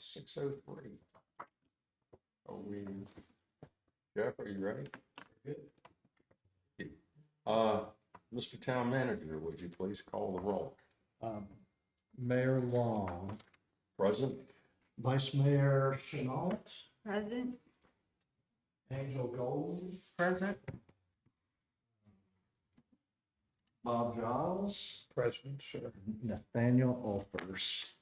6:03. Jeff, are you ready? Good. Mr. Town Manager, would you please call the roll? Mayor Long, Present? Vice Mayor Chenault, Present. Angel Gold, Present. Bob Giles, President, sir. Nathaniel Olfers.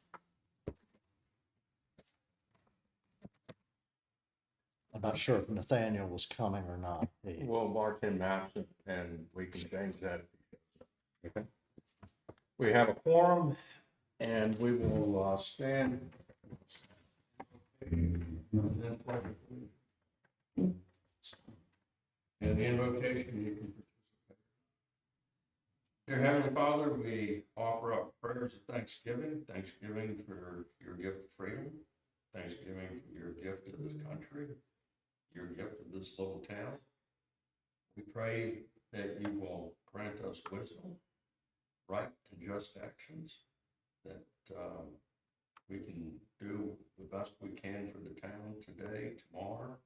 I'm not sure if Nathaniel was coming or not. We'll mark him absent and we can change that. Okay. We have a quorum and we will stand. And the invocation, you can participate. Dear Heavenly Father, we offer up prayers of thanksgiving for your gift of freedom, thanksgiving for your gift to this country, your gift of this little town. We pray that you will grant us wisdom, right and just actions, that we can do the best we can for the town today, tomorrow,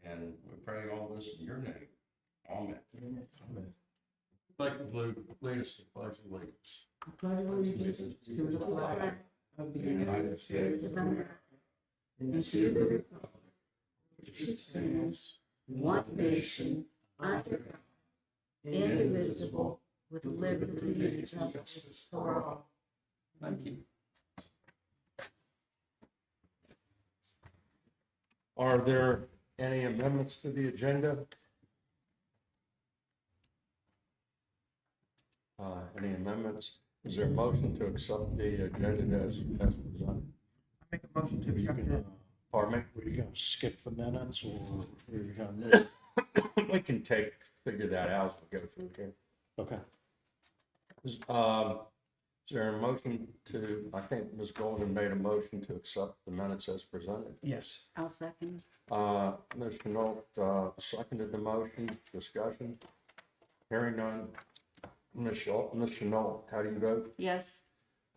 and we pray all this in your name. Amen. Amen. I'd like to lead us to pledge allegiance. Pledge allegiance to the flag of the United States of America and to the republic which stands one nation under God, indivisible, with liberty and justice for all. Thank you. Are there any amendments to the agenda? Any amendments? Is there a motion to accept the agenda as presented? Make a motion to accept it. Pardon me? Were you going to skip the minutes or were you going to move? We can figure that out as we go through here. Okay. Is there a motion to, I think Ms. Golden made a motion to accept the minutes as presented. Yes. I'll second. Ms. Chenault seconded the motion. Discussion? Hearing none. Ms. Chenault, how do you vote? Yes.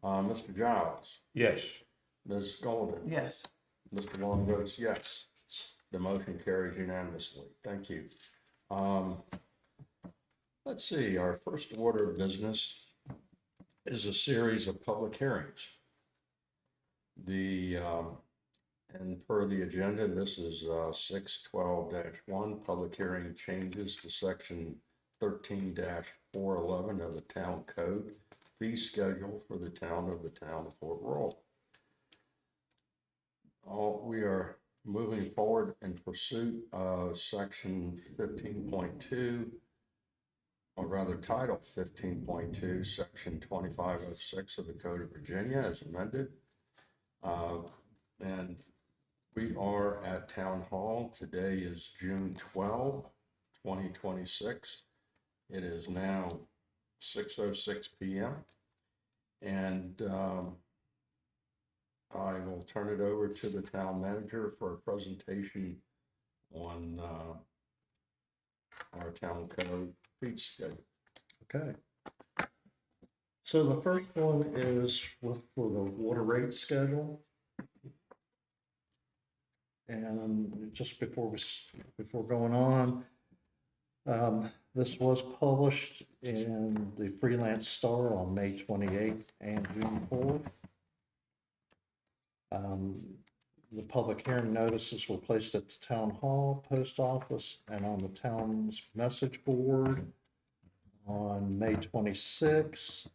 Mr. Giles? Yes. Ms. Golden? Yes. Mr. Long votes yes. The motion carries unanimously. Thank you. Let's see, our first order of business is a series of public hearings. And per the agenda, this is 612-1, public hearing changes to section 13-411 of the town code, fee schedule for the town of Fort Royal. We are moving forward in pursuit of section 15.2, or rather title 15.2, section 2506 of the Code of Virginia as amended. And we are at Town Hall. Today is June 12, 2026. It is now 6:06 p.m. And I will turn it over to the town manager for a presentation on our town code fee schedule. Okay. So the first one is for the water rate schedule. And just before going on, this was published in the Freelance Star on May 28th and June 4th. The public hearing notices were placed at the town hall, post office, and on the town's message board on May 26th,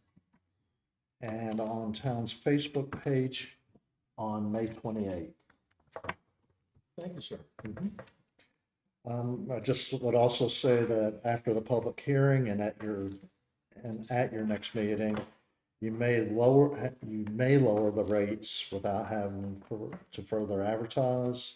and on town's Facebook page on May 28th. Thank you, sir. I just would also say that after the public hearing and at your next meeting, you may lower the rates without having to further advertise.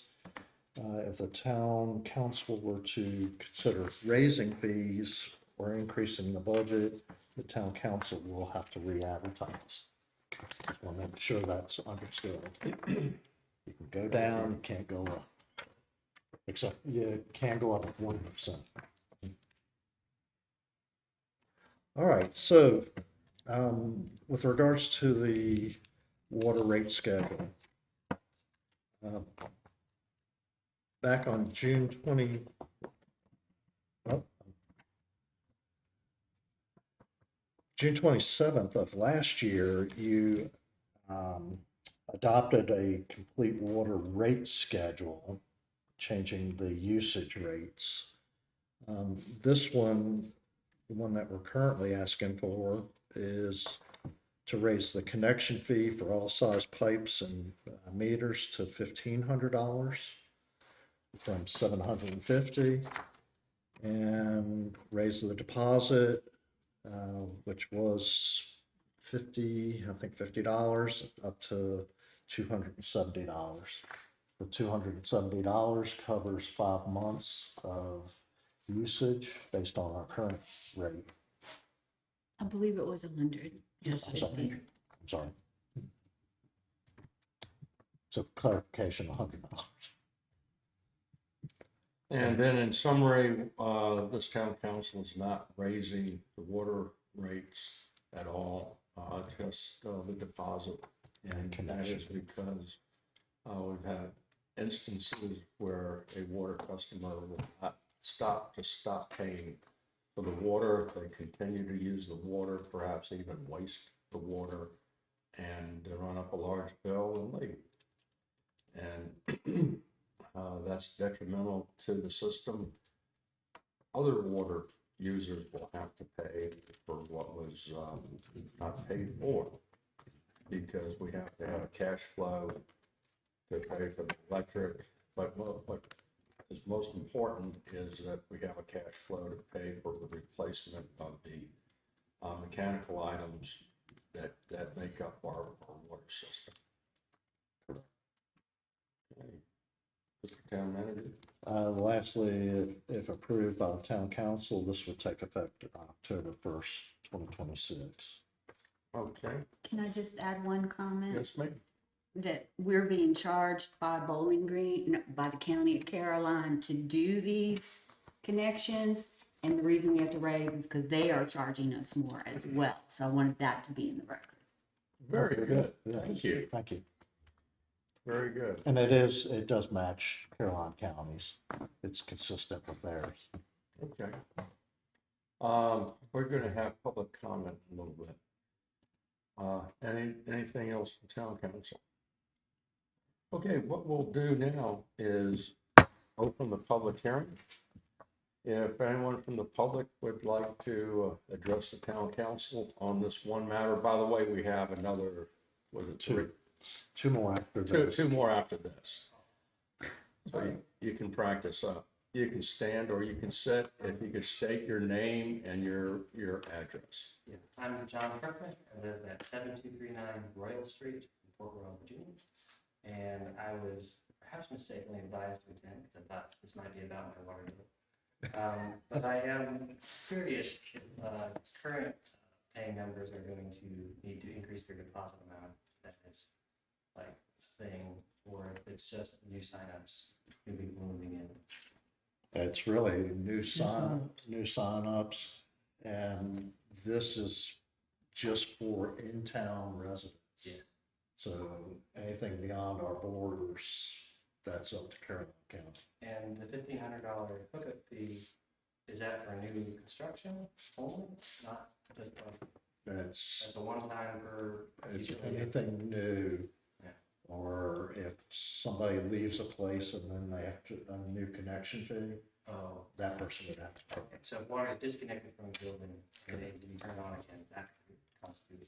If the town council were to consider raising fees or increasing the budget, the town council will have to re-advertise. Just want to make sure that's understood. You can go down, you can't go up. Except you can go up 1%. All right, so with regards to the water rate schedule, back on oh, June 27th of last year, you adopted a complete water rate schedule, changing the usage rates. This one, the one that we're currently asking for, is to raise the connection fee for all size pipes and meters to $1,500 from $750, and raise the deposit, which was $50, up to $270. The $270 covers 5 months of usage based on our current rate. I believe it was 100. Yes, I'm sorry. I'm sorry. So clarification, $100. And then in summary, this town council is not raising the water rates at all, just the deposit. And that is because we've had instances where a water customer will not stop paying for the water. They continue to use the water, perhaps even waste the water, and run up a large bill and leave. And that's detrimental to the system. Other water users will have to pay for what was not paid for, because we have to have a cash flow to pay for the electric. But what is most important is that we have a cash flow to pay for the replacement of the mechanical items that make up our water system. Okay. Mr. Town Manager? Lastly, if approved by the town council, this would take effect October 1st, 2026. Okay, Can I just add one comment? yes, ma'am. That we're being charged by Bowling Green, no, by the county of Caroline to do these connections. And the reason we have to raise is because they are charging us more as well. So I wanted that to be in the record. Very good, Yeah. thank you, Thank you. very good. And it does match Caroline County's. It's consistent with theirs. Okay. We're gonna have public comment in a little bit. Anything else from town council? Okay, what we'll do now is open the public hearing. If anyone from the public would like to address the town council on this one matter, by the way, we have another, was it three? Two more after Two, this. two more after this. So you can practice up. You can stand or you can sit. If you could state your name and your address. Yeah, I'm John Kirkland. I live at 7239 Royal Street in Fort Royal, Virginia. And I was perhaps mistakenly advised to attend because I thought this might be about my water bill. But I am curious if current paying members are going to need to increase their deposit amount. That is like thing, or if it's just new signups, new people moving in. It's really new signups, and this is just for in-town residents. Yeah. So anything beyond our borders, that's up to Caroline County. And the $1,500 hookup fee, is that for new construction only, not just It's as a one-time per? It's utility? anything new, Yeah. or if somebody leaves a place and then they have to, a new connection fee, Oh, that person would have to pay. so if water is disconnected from the building and it needs to be turned on again, that could constitute.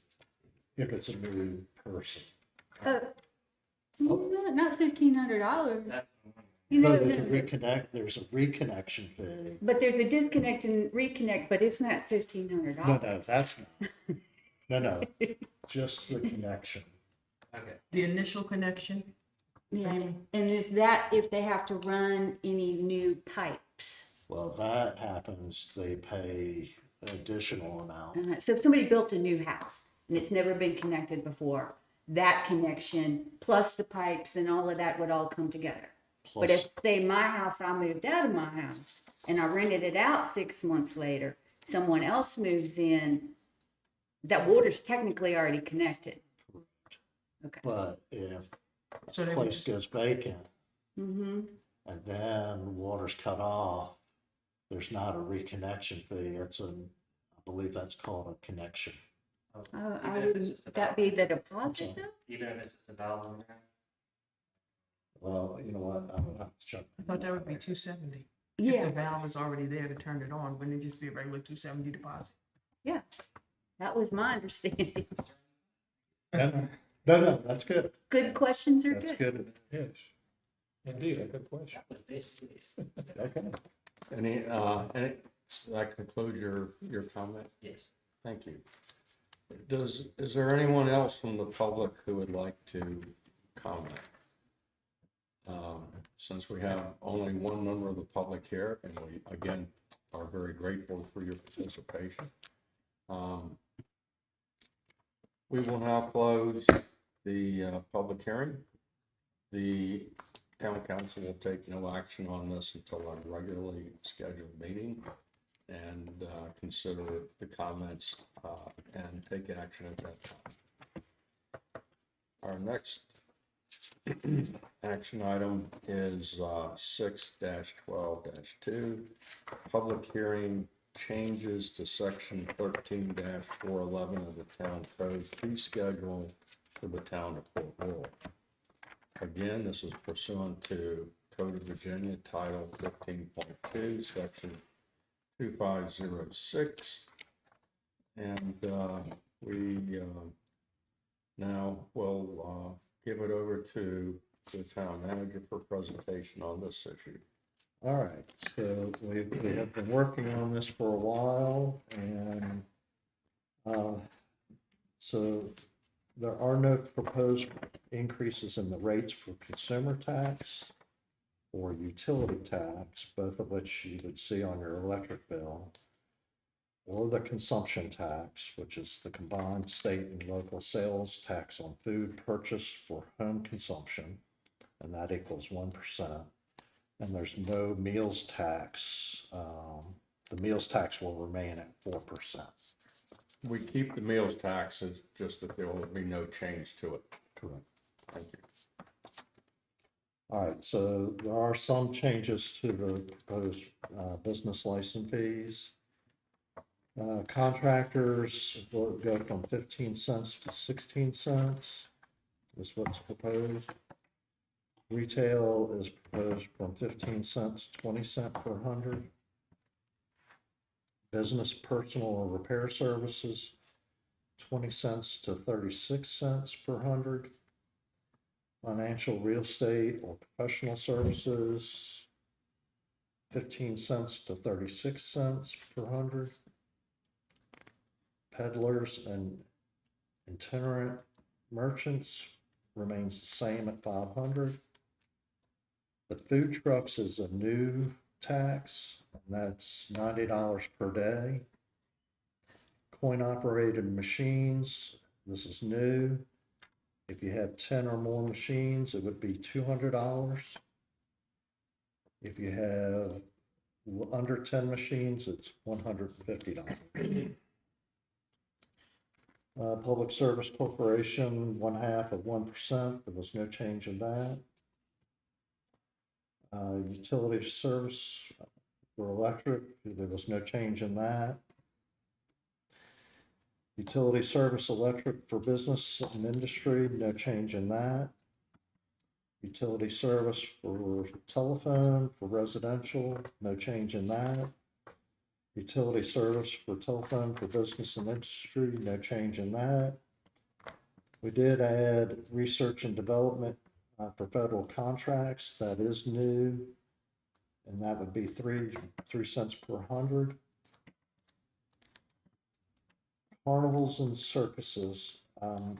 If it's a new person. Not $1,500. That's You No, know, there's a reconnection fee. but there's a disconnect and reconnect, but it's not $1,500. No, that's not. No, just the connection. okay. The initial connection, Yeah, and is that if they have to run any new pipes? Well, that happens, they pay an additional amount. So if somebody built a new house and it's never been connected before, that connection plus the pipes and all of that would all come together. But if, Plus, say, my house, I moved out of my house and I rented it out 6 months later, someone else moves in, that water's technically already connected. Okay. but if so the they place goes vacant, Mm-hmm. and then water's cut off, there's not a reconnection fee. I believe that's called a connection. Even if it's just a That valve, be the deposit though? even if it's just a valve in the ground. Well, you know what, I'm gonna have to check. I thought that would be $270. If Yeah, the valve is already there to turn it on, wouldn't it just be a regular $270 deposit? that was my understanding. No, that's good. Good questions are That's good. good. Yes. Indeed, a good question. That was basically it. Okay. Any, that conclude your comment? Yes. Thank you. Is there anyone else from the public who would like to comment? Since we have only one member of the public here, and we, again, are very grateful for your participation. We will now close the public hearing. The town council will take no action on this until our regularly scheduled meeting and consider the comments and take action at that time. Our next action item is 6-12-2, public hearing changes to section 13-411 of the town code fee schedule for the town of Port Royal. Again, this is pursuant to Code of Virginia, Title 15.2, Section 2506. And we now will give it over to the town manager for presentation on this issue. All right, so we have been working on this for a while, and so there are no proposed increases in the rates for consumer tax or utility tax, both of which you would see on your electric bill, or the consumption tax, which is the combined state and local sales tax on food purchased for home consumption, and that equals 1%. And there's no meals tax. The meals tax will remain at 4%. We keep the meals tax, it's just that there will be no change to it. Correct. Thank you. All right, so there are some changes to the proposed business license fees. Contractors will go from 15 cents to 16 cents is what's proposed. Retail is proposed from 15 cents to 20 cents per hundred. Business, personal, or repair services, 20 cents to 36 cents per hundred. Financial, real estate, or professional services, 15 cents to 36 cents per hundred. Peddlers and itinerant merchants remains the same at 500. The food trucks is a new tax, and that's $90 per day. Coin operated machines, this is new. If you have 10 or more machines, it would be $200. If you have under 10 machines, it's $150. Public Service Corporation, 1/2 of 1%. There was no change in that. Utility service for electric, there was no change in that. Utility service electric for business and industry, no change in that. Utility service for telephone for residential, no change in that. Utility service for telephone for business and industry, no change in that. We did add research and development for federal contracts, that is new, and that would be 3 cents per hundred. Carnivals and circuses, I'm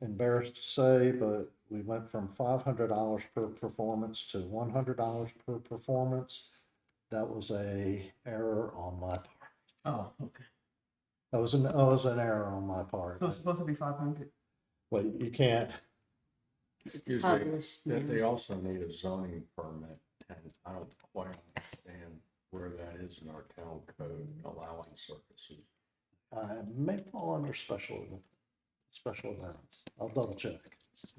embarrassed to say, but we went from $500 per performance to $100 per performance. That was a error on my part. Oh, okay. That was an error on my part. So it's supposed to be 500. Well, you can't, Excuse me, Published now. they also need a zoning permit, and I don't quite understand where that is in our town code allowing circuses. may fall under special events. I'll double check.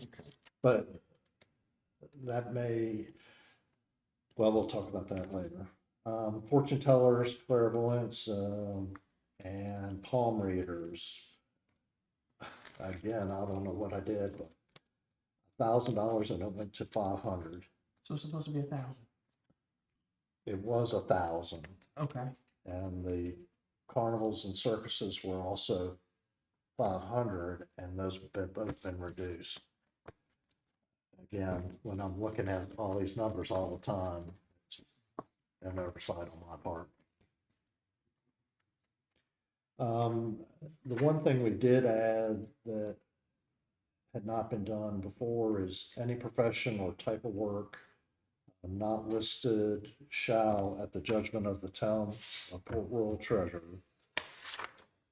Okay. But that may, well, we'll talk about that later. Fortune tellers, clairvoyants, and palm readers. Again, I don't know what I did, but $1,000 and it went to 500. So it's supposed to be 1,000. It was 1,000. Okay. And the carnivals and circuses were also 500, and those have both been reduced. Again, when I'm looking at all these numbers all the time, it's an oversight on my part. The one thing we did add that had not been done before is any profession or type of work not listed shall, at the judgment of the town of Port Royal Treasurer,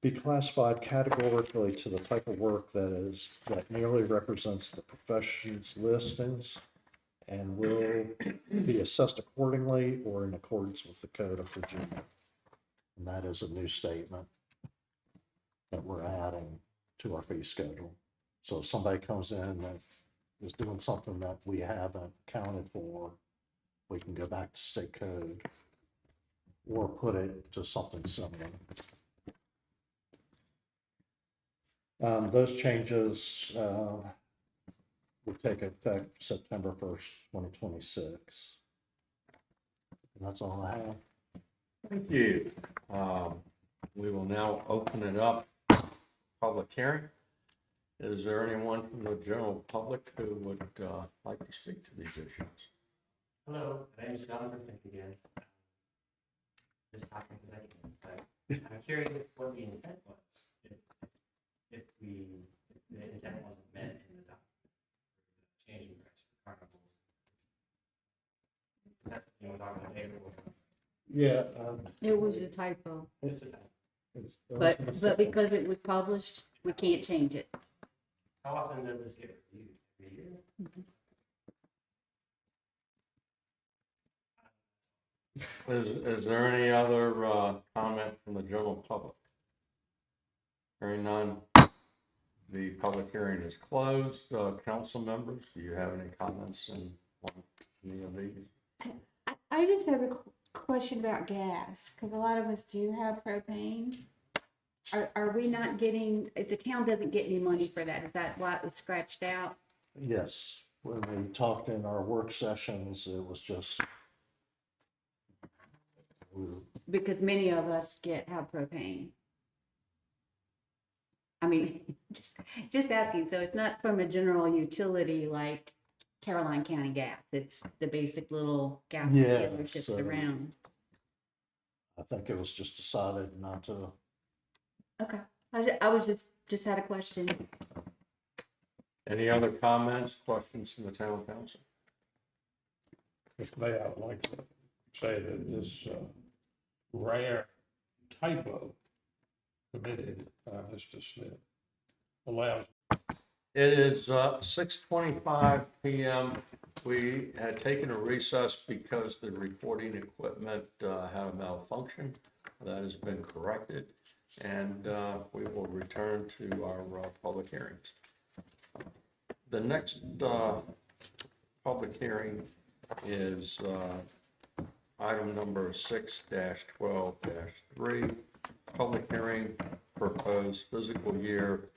be classified categorically to the type of work that merely represents the profession's listings and will be assessed accordingly or in accordance with the Code of Virginia. And that is a new statement that we're adding to our fee schedule. So if somebody comes in that is doing something that we haven't accounted for, we can go back to state code or put it to something similar. Those changes will take effect September 1st, 2026. And that's all I have. Thank you. We will now open it up, public hearing. Is there anyone from the general public who would like to speak to these issues? Hello, my name is Jonathan Fink again. Just talking because I can, but I'm curious what the intent was. If the intent wasn't met in the document, changing price for carnivals. That's, you know, we're talking about April. Yeah. It was a typo, Just a time. but because it was published, we can't change it. How often does this get reviewed? Every year? Is there any other comment from the general public? Hearing none, the public hearing is closed. Council members, do you have any comments on any of these? I just have a question about gas, because a lot of us do have propane. Are we not getting, if the town doesn't get any money for that, is that why it was scratched out? Yes, when we talked in our work sessions, it was just, Because many of us have propane. I mean, just asking, so it's not from a general utility like Caroline County Gas, it's the basic little gas Yeah, dealerships so- around. I think it was just decided not to. Okay, I was just had a question. Any other comments, questions from the town council? Mr. Mayor, I would like to say that this rare typo committed by Mr. Smith allows. It is 6:25 PM. We had taken a recess because the recording equipment had a malfunction. That has been corrected, and we will return to our public hearings. The next public hearing is item number 6-12-3, public hearing, proposed fiscal year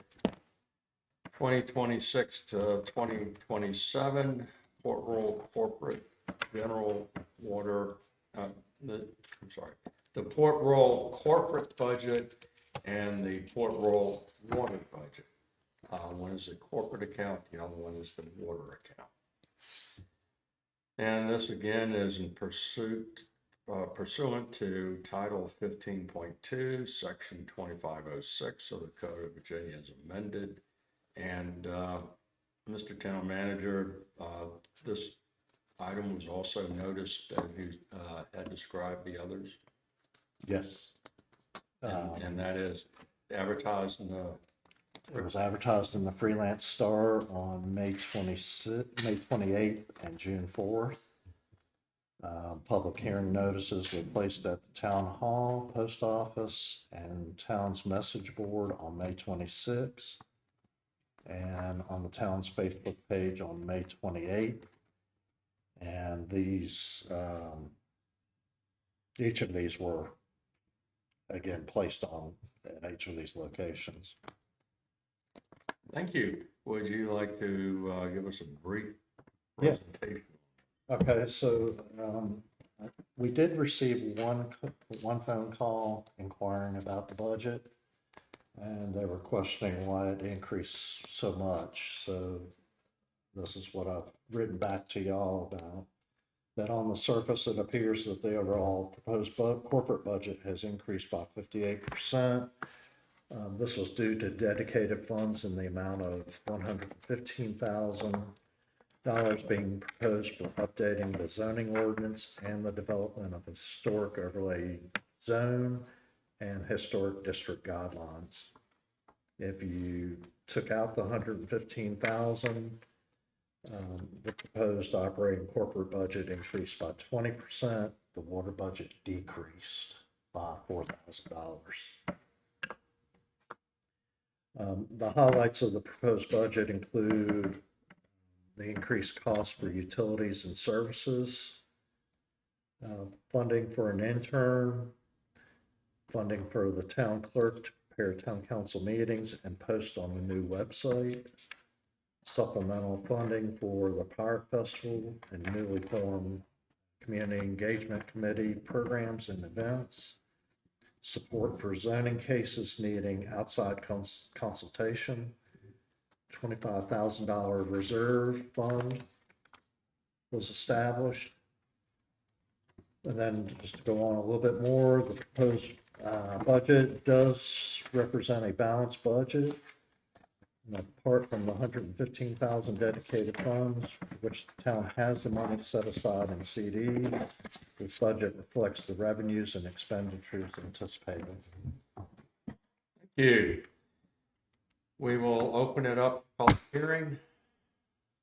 2026 to 2027, Port Royal Corporate General Water, the Port Royal Corporate Budget and the Port Royal Water Budget. One is the corporate account, the other one is the water account. And this again is in pursuant to Title 15.2, Section 2506 of the Code of Virginia as amended. And Mr. Town Manager, this item was also noticed as you had described the others. Yes. And that is advertised in the. It was advertised in the Freelance Star on May 28th and June 4th. Public hearing notices were placed at the town hall, post office, and town's message board on May 26th, and on the town's Facebook page on May 28th. And these, each of these were, again, placed on at each of these locations. Thank you. Would you like to give us a brief Yeah. presentation? Okay, so we did receive one phone call inquiring about the budget, and they were questioning why it increased so much. So this is what I've written back to y'all about. That on the surface, it appears that the overall proposed corporate budget has increased by 58%. This was due to dedicated funds in the amount of $115,000 being proposed for updating the zoning ordinance and the development of a historic overlay zone and historic district guidelines. If you took out the 115,000, the proposed operating corporate budget increased by 20%. The water budget decreased by $4,000. The highlights of the proposed budget include the increased cost for utilities and services, funding for an intern, funding for the town clerk to prepare town council meetings and post on the new website, supplemental funding for the Pirate Festival and newly formed Community Engagement Committee programs and events, support for zoning cases needing outside consultation, $25,000 reserve fund was established. And then just to go on a little bit more, the proposed budget does represent a balanced budget. And apart from the 115,000 dedicated funds, which the town has the money set aside in CD, this budget reflects the revenues and expenditures anticipated. Thank you. We will open it up, public hearing.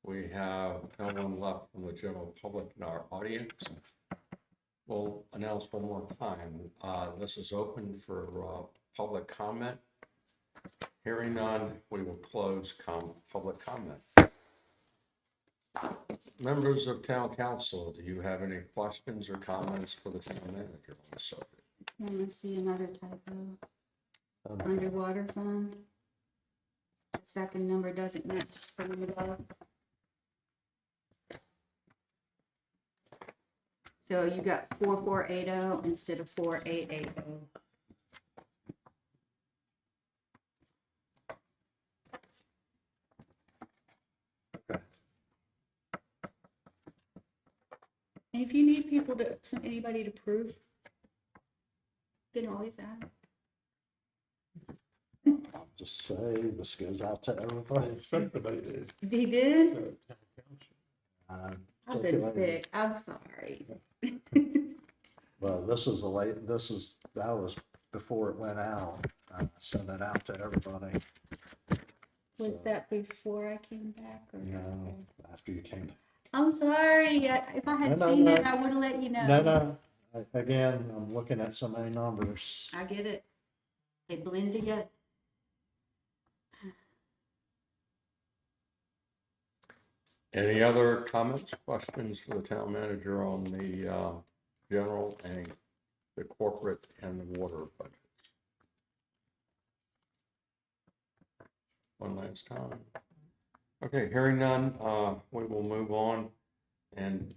We have no one left from the general public in our audience. We'll announce one more time. This is open for public comment. Hearing none, we will close public comment. Members of town council, do you have any questions or comments for the town manager on the subject? Want to see another typo? Underwater fund. The second number doesn't match from above. So you got 4480 instead of 4880. And if you need people to, anybody to prove, you can always ask. I'll just say this goes out to everybody. He did? I'm I've been circulating. sick. I'm sorry. Well, that was before it went out. I sent it out to everybody. Was So, that before I came back? Or no, after you came. I'm sorry. If I had No, seen no. it, I would have let you know. No. Again, I'm looking at so many numbers. I get it. They blend together. Any other comments, questions for the town manager on the general and the corporate and the water budgets? One last time. Okay, hearing none, we will move on. And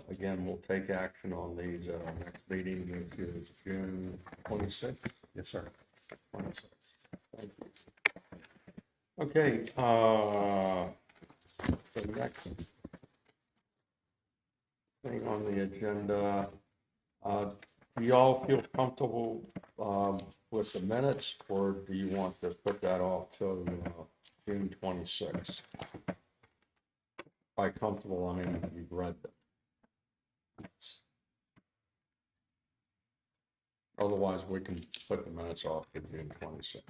again, we'll take action on these at our next meeting, which is June 26th. Yes, sir. 26th. Thank you. Okay, the next thing on the agenda, do y'all feel comfortable with the minutes, or do you want to put that off till June 26th? By comfortable, I mean you've read them. Otherwise, we can put the minutes off to June 26th.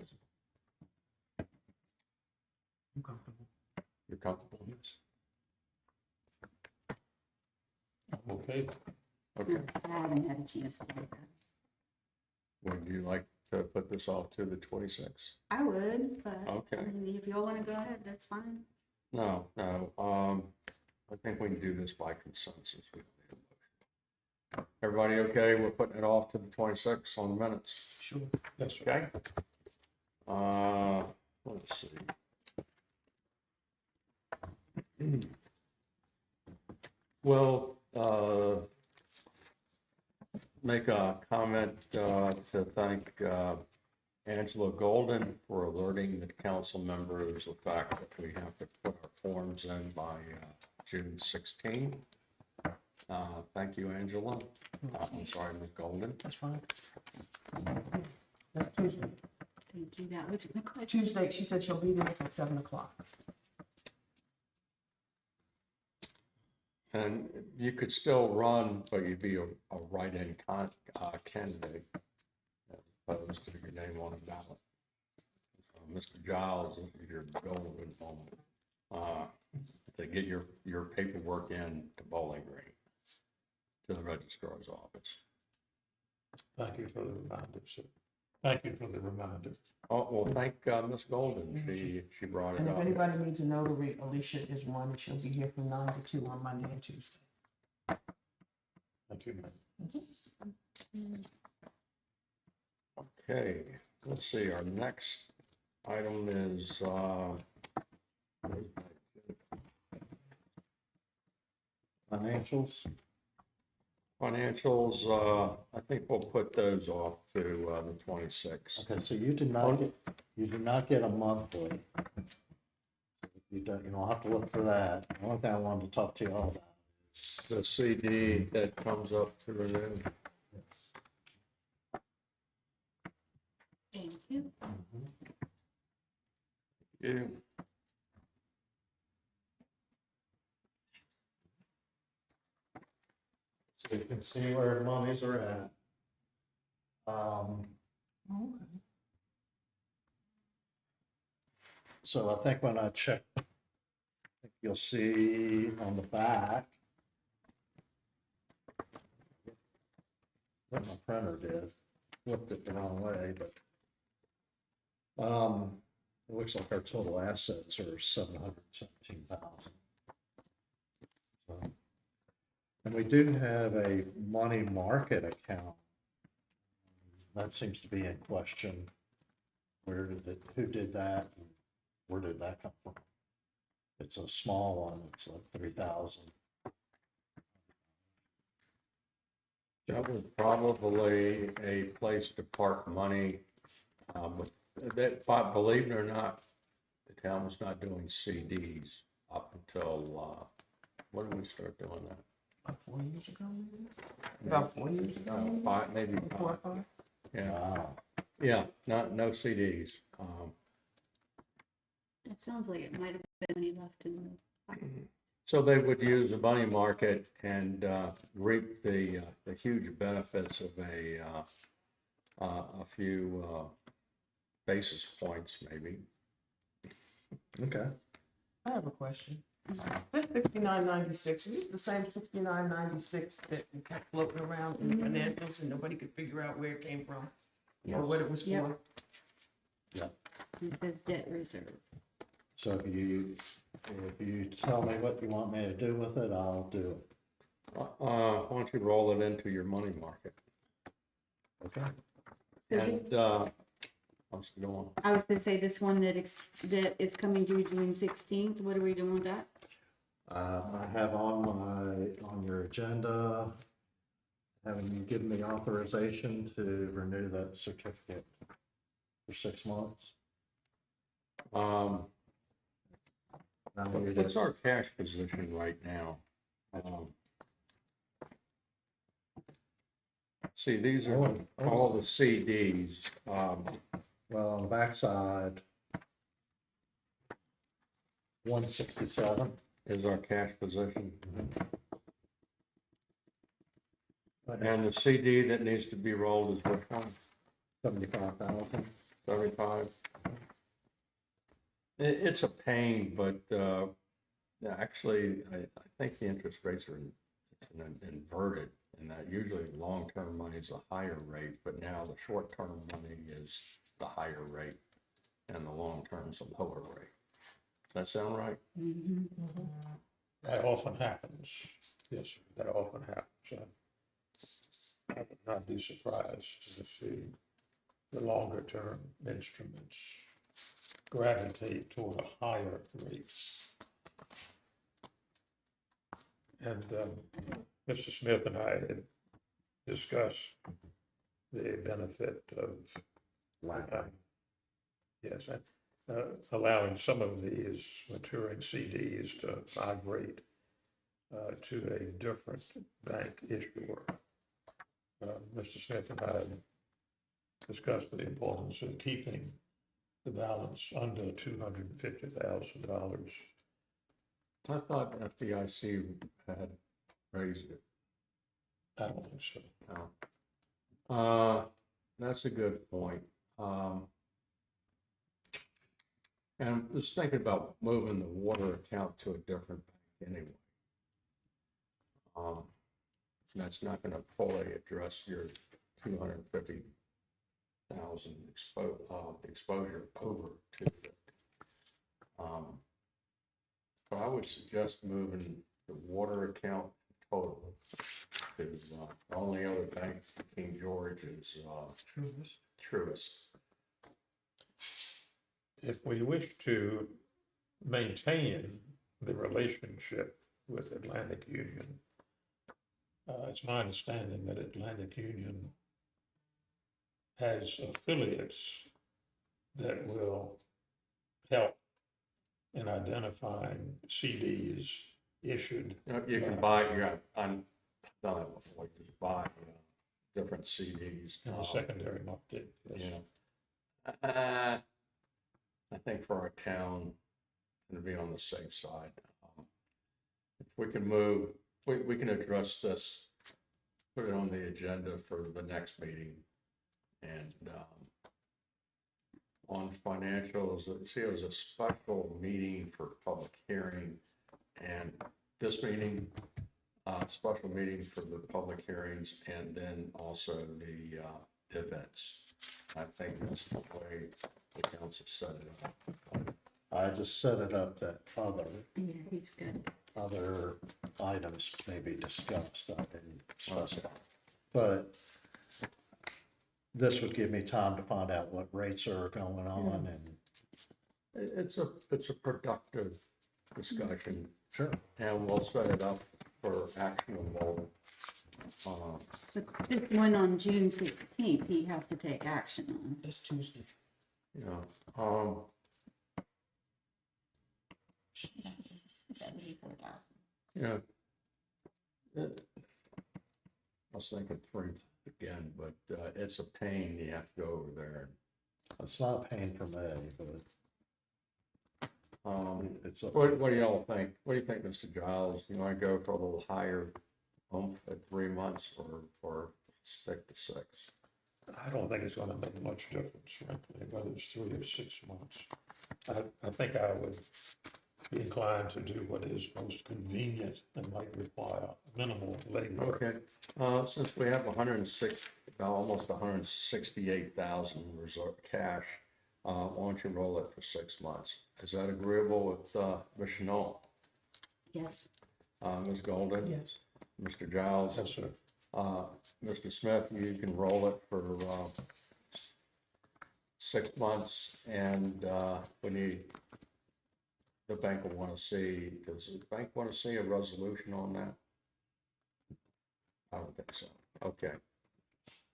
I'm comfortable. You're comfortable with this? Okay. Okay. I haven't had a chance to do that. Would you like to put this off to the 26th? I would, but Okay. I mean, if y'all want to go ahead, that's fine. No. I think we can do this by consensus. We don't need a motion. Everybody okay? We're putting it off to the 26th on the minutes. Sure. Yes, sir. Okay. Let's see. Well, make a comment to thank Angela Golden for alerting the council members the fact that we have to put our forms in by June 16. Thank you, Angela. I'm sorry, Ms. Golden. That's fine. That's Tuesday. Thank you, that was my question. Tuesday, she said she'll be there till 7 o'clock. And you could still run, but you'd be a write-in candidate as opposed to your name on a ballot. Mr. Giles is your golden moment to get your paperwork in to Bowling Green, to the registrar's office. Thank you for the reminder, sir. Thank you for the reminder. Oh, well, thank Ms. Golden. She brought it And if up. anybody needs a notary, Alicia is one. She'll be here from 9 to 2 on Monday and Tuesday. Thank you, ma'am. Okay, let's see, our next item is, Financials. financials, I think we'll put those off to, the 26th. Okay, so you do not get a monthly. You don't have to look for that. The only thing I wanted to talk to you all about. The CD that comes up to renew. Thank you. You, So you can see where monies are at. So I think when I check, I think you'll see on the back. What my printer did, flipped it the wrong way, but. It looks like our total assets are 717,000. And we do have a money market account. That seems to be in question. Who did that? And where did that come from? It's a small one. It's like 3,000. that was probably a place to park money, but believe it or not, the town was not doing CDs up until, when did we start doing that? About 4 years ago, maybe? About 4 years ago, maybe? Five, maybe 4 or five. 5? Yeah, Wow. yeah, no CDs. It sounds like it might have been money left in the. So they would use a money market and reap the huge benefits of a few basis points, maybe. Okay. I have a question. This 6996, is this the same 6996 that we kept floating around in the financials and nobody could figure out where it came from? Or what it was for? Yep. Yep. It says debt reserve. So if you tell me what you want me to do with it, I'll do it. Why don't you roll it into your money market? Okay. So And, what's going on? I was gonna say this one that is coming due June 16th, what are we doing with that? I have on your agenda, having you give me authorization to renew that certificate for 6 months. What's our cash position right now? See, these are all the CDs. Well, on the backside, 167. Is our cash position. And the CD that needs to be rolled is which one? 75,000. 75? It's a pain, but actually, I think the interest rates are inverted, and that usually long-term money is a higher rate, but now the short-term money is the higher rate, and the long-term is a lower rate. Does that sound right? That often happens. Yes, sir, that often happens. I would not be surprised to see the longer term instruments gravitate toward a higher rate. And Mr. Smith and I had discussed the benefit of yes, allowing some of these maturing CDs to migrate to a different bank issuer. Mr. Smith and I discussed the importance of keeping the balance under $250,000. I thought FDIC had raised it. I don't think so. No. That's a good point. And I'm just thinking about moving the water account to a different bank anyway. That's not gonna fully address your 250,000 exposure over to it. So I would suggest moving the water account total to, the only other bank in King George is, Truist. If we wish to maintain the relationship with Atlantic Union, it's my understanding that Atlantic Union has affiliates that will help in identifying CDs issued. You can buy, I've done it before, you can buy different CDs. In the secondary market. Yes. Yeah. I think for our town, to be on the safe side, if we can move, we can address this, put it on the agenda for the next meeting. And on financials, see, it was a special meeting for public hearing, and this meeting, special meeting for the public hearings, and then also the events. I think that's the way the council set it up. I just set it up that Yeah, he's good. other items may be discussed, I didn't specify. But this would give me time to find out what rates are going on and. It's a productive discussion, Sure. and we'll set it up for actionable. But this one on June 16th, he has to take action on. That's Tuesday. You know, 74,000. yeah. I was thinking three again, but it's a pain. You have to go over there. It's not a pain for me, but it's a. What do y'all think? What do you think, Mr. Giles? You want to go for a little higher bump at 3 months or stick to 6? I don't think it's gonna make much difference, frankly, whether it's 3 or 6 months. I think I would be inclined to do what is most convenient and might require minimal labor. Okay, since we have 106, almost 168,000 reserve cash, why don't you roll it for 6 months? Is that agreeable with Ms. Chenault? Yes. Ms. Golden? Yes. Mr. Giles? Yes, sir. Mr. Smith, you can roll it for 6 months, and we need, the bank will want to see, does the bank want to see a resolution on that? I don't think so. Okay.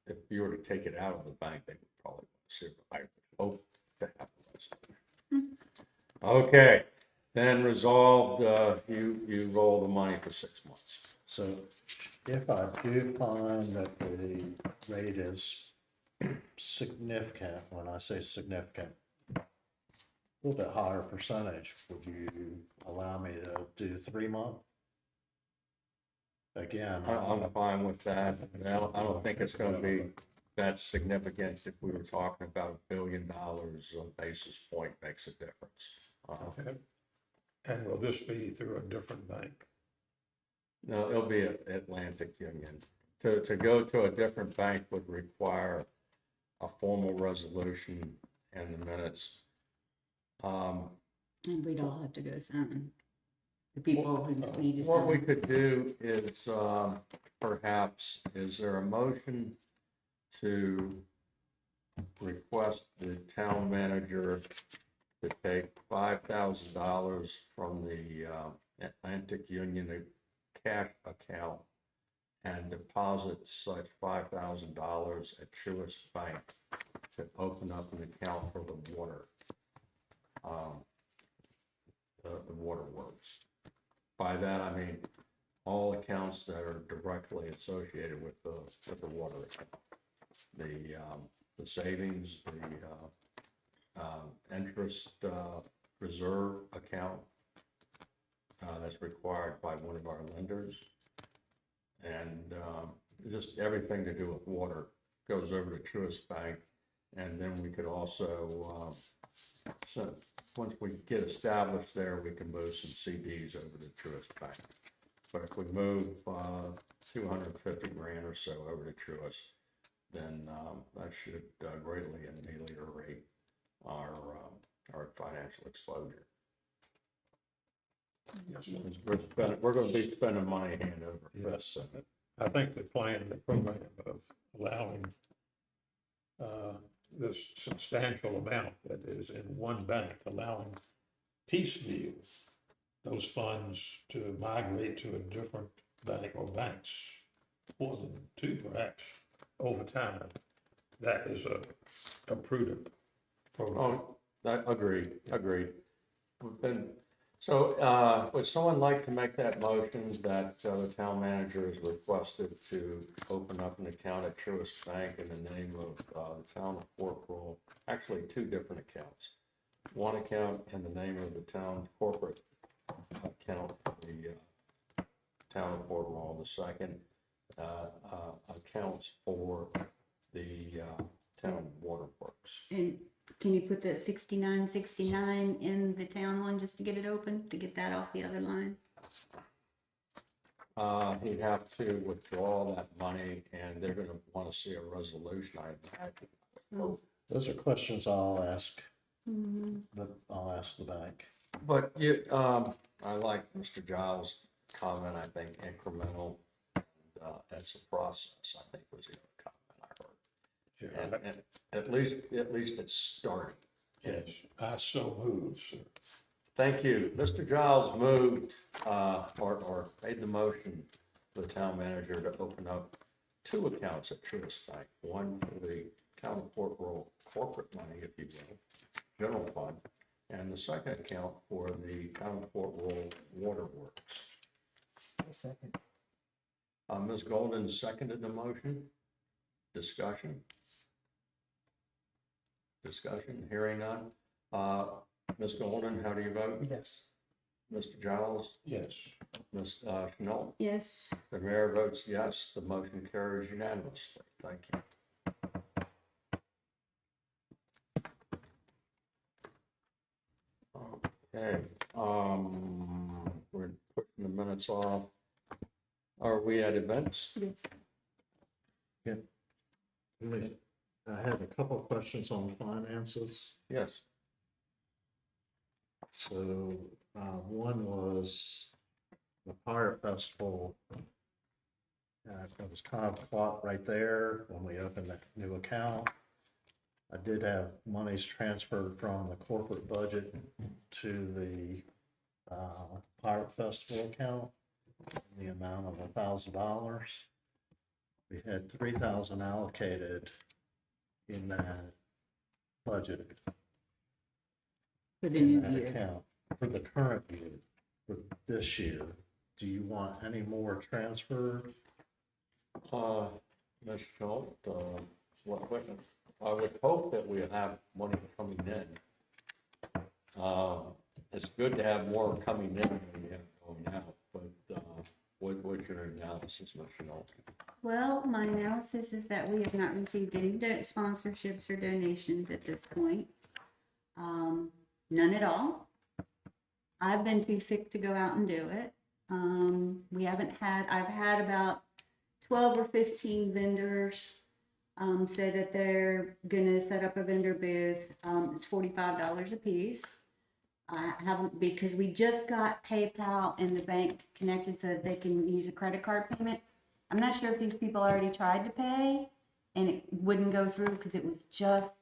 If you were to take it out of the bank, they would probably want to see it. I hope to have a resolution. Okay, then resolved, you roll the money for 6 months. So if I do find that the rate is significant, when I say significant, a little bit higher percentage, would you allow me to do 3 month? Again, I'm fine with that. I don't think it's gonna be that significant. If we were talking about $1 billion, a basis point makes a difference. Okay. And will this be through a different bank? No, it'll be at Atlantic Union. To go to a different bank would require a formal resolution and the minutes. And we'd all have to go sign. the people who need to What we sign. could do is, perhaps, is there a motion to request the town manager to take $5,000 from the Atlantic Union cash account and deposit such $5,000 at Truist Bank to open up an account for the water, the waterworks. By that, I mean all accounts that are directly associated with the water account. The savings, the interest reserve account that's required by one of our lenders. And just everything to do with water goes over to Truist Bank. And then we could also, so once we get established there, we can move some CDs over to Truist Bank. But if we move 250 grand or so over to Truist, then that should greatly ameliorate our financial exposure. Yes, We're going to be spending money hand over fist. yes. I think the program of allowing this substantial amount that is in one bank, allowing piecemeal those funds to migrate to a different bank or banks, more than two perhaps, over time. That is a prudent program. Oh, that, agreed. Then, so, would someone like to make that motion that the town manager is requested to open up an account at Truist Bank in the name of the town of Fort Royal? Actually, two different accounts. One account in the name of the town corporate account for the town of Fort Royal. The second accounts for the town waterworks. And can you put the 6969 in the town one just to get it open, to get that off the other line? He'd have to withdraw that money, and they're gonna wanna see a resolution, I imagine. Oh. Those are questions I'll ask, Mhm. I'll ask the bank. But you, I like Mr. Giles' comment, I think incremental, as a process, I think was the other comment I heard. Yeah, And at least it's starting. yes, I so move, sir. Thank you. Mr. Giles moved, or made the motion for the town manager to open up two accounts at Truist Bank. One for the town of Fort Royal corporate money, if you will, general fund, and the second account for the town of Fort Royal waterworks. Second. Ms. Golden seconded the motion. Discussion? Hearing none. Ms. Golden, how do you vote? Yes. Mr. Giles? Yes, Ms. Chenault? Yes, The mayor votes yes, the motion carries unanimously. Thank you. Okay, we're putting the minutes off. Are we at events? yes. I have a couple of questions on finances. Yes. So, one was the Pirate Festival. It was kind of caught right there when we opened the new account. I did have monies transferred from the corporate budget to the Pirate Festival account in the amount of $1,000. We had 3,000 allocated in that budget. For the In new that year. account for the current year, for this year. Do you want any more transferred? Ms. Chenault, I would hope that we have money coming in. It's good to have more coming in than we have going out, but what's your analysis, Ms. Chenault? Well, my analysis is that we have not received any sponsorships or donations at this point. None at all. I've been too sick to go out and do it. I've had about 12 or 15 vendors say that they're gonna set up a vendor booth. It's $45 a piece. I haven't, because we just got PayPal and the bank connected so that they can use a credit card payment. I'm not sure if these people already tried to pay and it wouldn't go through because it was just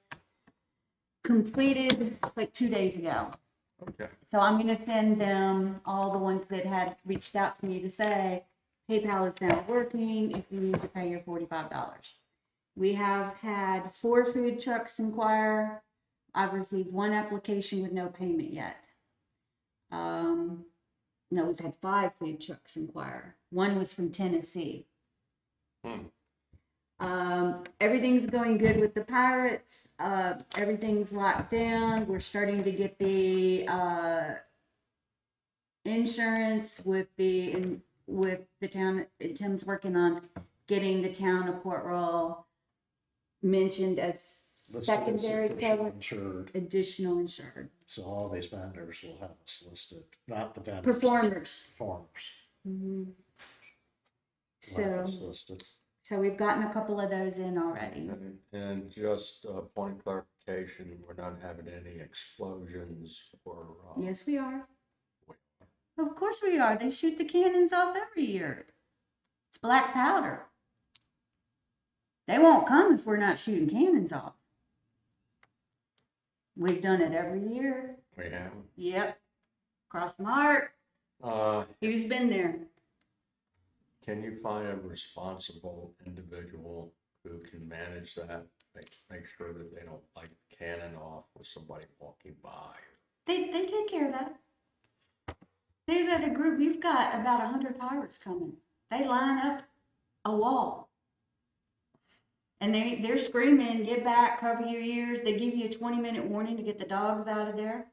completed like 2 days ago. Okay, So I'm gonna send them all the ones that had reached out to me to say, PayPal is now working if you need to pay your $45. We have had 4 food trucks inquire. I've received 1 application with no payment yet. No, we've had 5 food trucks inquire. 1 was from Tennessee. Everything's going good with the Pirates. Everything's locked down. We're starting to get the insurance with the town. Tim's working on getting the town of Port Royal mentioned as Listed as secondary additional cover, insured. additional insured. So all these vendors will have us listed, not the vendors. Performers. Performers. Mhm. will have So, us listed. so we've gotten a couple of those in already. okay. And just a point of clarification, we're not having any explosions or, Yes, we are. Of course we are. They shoot the cannons off every year. It's black powder. They won't come if we're not shooting cannons off. We've done it every year. we have. Yep. Cross my heart. Who's been there? Can you find a responsible individual who can manage that? Make sure that they don't like cannon off with somebody walking by. They take care of that. They've got a group. We've got about 100 pirates coming. They line up a wall. And they're screaming, get back, cover your ears. They give you a 20-minute warning to get the dogs out of there.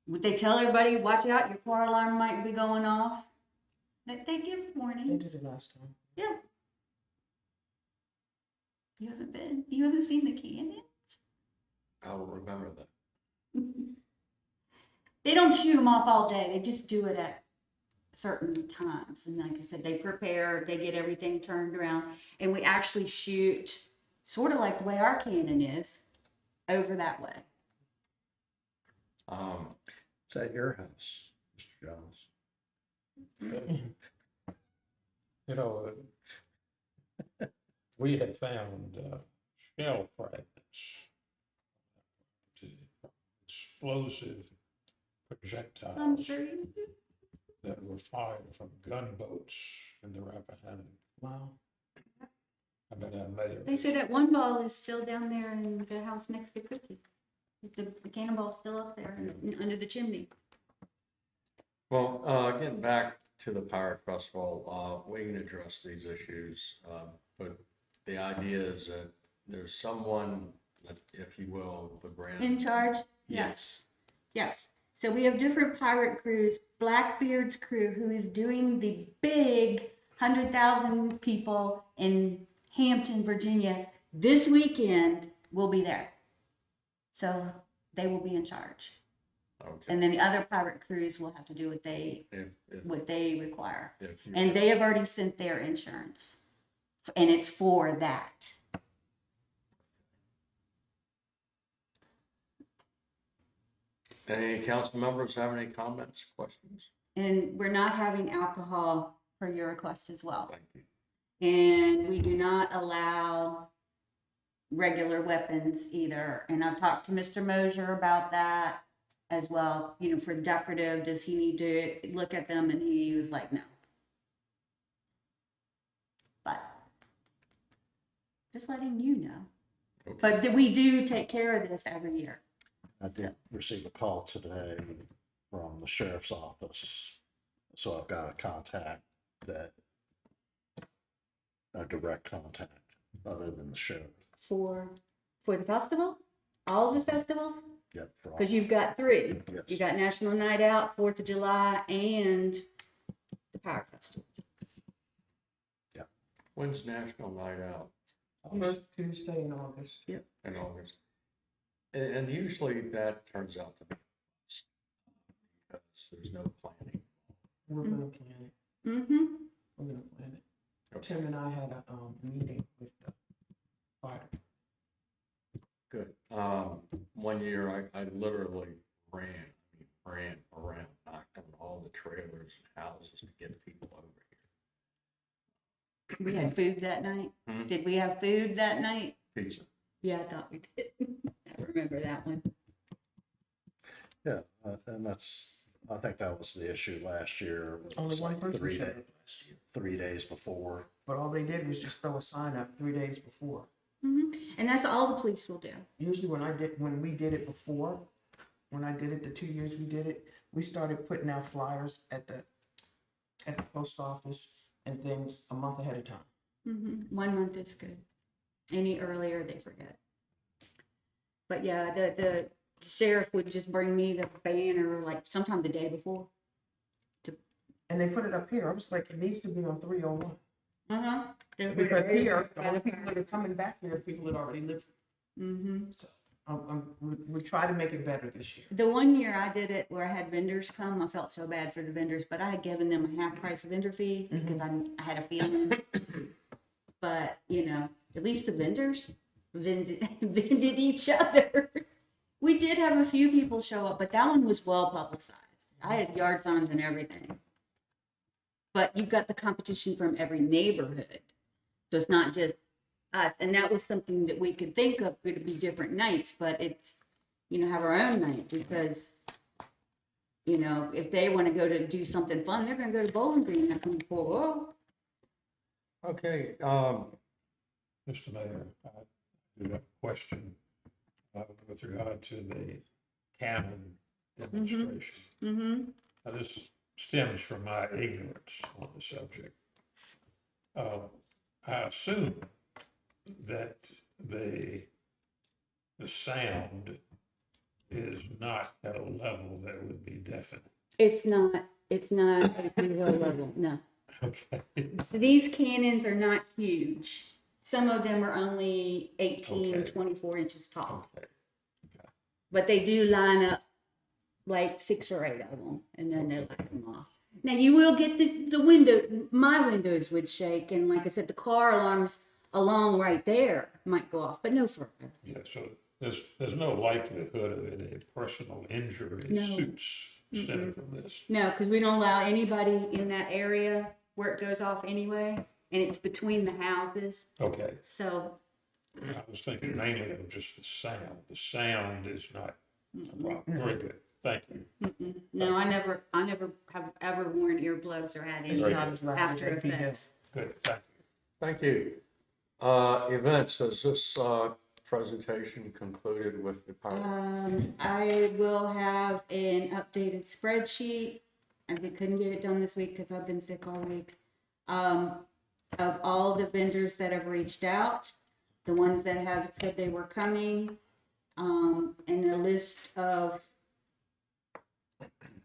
They tell everybody, watch out, your car alarm might be going off. They give They warnings. did it last time. Yeah. You haven't been? You haven't seen the cannon? I'll remember that. They don't shoot them off all day. They just do it at certain times. And like I said, they prepare, they get everything turned around. And we actually shoot sort of like the way our cannon is over that way. It's at your house, Mr. Giles. You know, we had found shell fragments, explosive I'm projectiles sure you do. that were fired from gunboats in the Rappahannock. Wow. I bet I may have. They say that one ball is still down there in the house next to Cookie. The cannonball's still up there under the chimney. Well, getting back to the Pirate Festival, we can address these issues, but the idea is that there's someone, if you will, the brand. In charge? Yes. Yes. So we have different pirate crews. Blackbeard's crew, who is doing the big 100,000 people in Hampton, Virginia, this weekend will be there. So they will be in charge. Okay. And then the other pirate crews will have to do what they require. If you And they have already sent their insurance. And it's for that. Any council members have any comments, questions? And we're not having alcohol per your request as well. Thank you. And we do not allow regular weapons either. And I've talked to Mr. Mosier about that as well. You know, for decorative, does he need to look at them? And he was like, no. But just letting you know. Okay. But we do take care of this every year. I did receive a call today from the sheriff's office, so I've got a contact that, a direct contact, other than the sheriff. For the festival? All the festivals? Yep. for all- Because you've got 3. Yes. You got National Night Out, 4th of July, and the Power Festival. When's National Night Out? First Tuesday in August. In August. And usually that turns out to be because there's no planning. We're gonna plan it. Mm-hmm. We're gonna plan it. Okay. Tim and I had a meeting with the fire. Good. One year I literally ran. get people over here. We had food that night. Hmm? Did we have food that night? Pizza. Yeah, I thought we did. I remember that one. Yeah, and I think that was the issue last year. It Only was one like person 3 showed days, up last year. 3 days before. But all they did was just throw a sign up 3 days before. And that's all the police will do. Usually when we did it before, when I did it, the 2 years we did it, we started putting out flyers at the post office and things a month ahead of time. 1 month is good. Any earlier, they forget. But yeah, the sheriff would just bring me the banner like sometime the day before. And they put it up here. I was like, it needs to be on 301. Uh-huh. Because here, the only people that are coming back here are people that already live Mm-hmm. here. So we try to make it better this year. The 1 year I did it where I had vendors come, I felt so bad for the vendors, but I had given them a half price vendor fee because I had a feeling. But, you know, at least the vendors vended each other. We did have a few people show up, but that one was well publicized. I had yard signs and everything. But you've got the competition from every neighborhood. So it's not just us. And that was something that we could think of, could be different nights, but it's, you know, have our own night because, you know, if they want to go to do something fun, they're going to go to Bowling Green. They're coming for, Okay, Mr. Mayor, I do have a question with regard to the cannon demonstration. Now, this stems from my ignorance on the subject. I assume that the sound is not at a level that would be deafening. it's not a zero level, no. Okay. So these cannons are not huge. Some of them are only 18, Okay. 24 inches tall. Okay. But they do line up like 6 or 8 of them, and then they light them off. Now you will get the window, my windows would shake, and like I said, the car alarms along right there might go off, but no further. Yeah, so there's no likelihood of any personal injury No. suits stemming from this. No, because we don't allow anybody in that area where it goes off anyway, and it's between the houses, Okay, so. I was thinking mainly of just the sound. The sound is not a problem. Very good, thank you. No, I never have ever worn earplugs or had It's any not as loud as after APD. effects. Good, thank you. thank you. Events, is this, presentation concluded with the pirate? I will have an updated spreadsheet, and we couldn't get it done this week because I've been sick all week. Of all the vendors that have reached out, the ones that have said they were coming, and a list of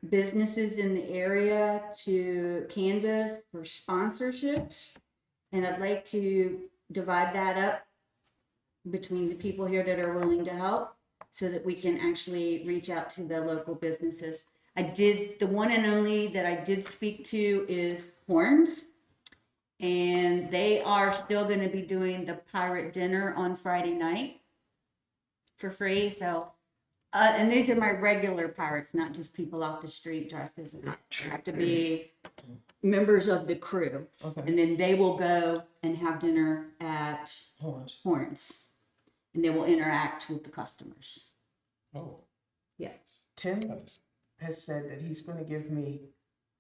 businesses in the area to canvas for sponsorships. And I'd like to divide that up between the people here that are willing to help so that we can actually reach out to the local businesses. The one and only that I did speak to is Horns. And they are still going to be doing the pirate dinner on Friday night for free. So, and these are my regular pirates, not just people off the street dressed as they have to be members of the crew. Okay. And then they will go and have dinner at Horns. Horns. And they will interact with the customers. Oh, Yeah. Tim has said that he's gonna give me,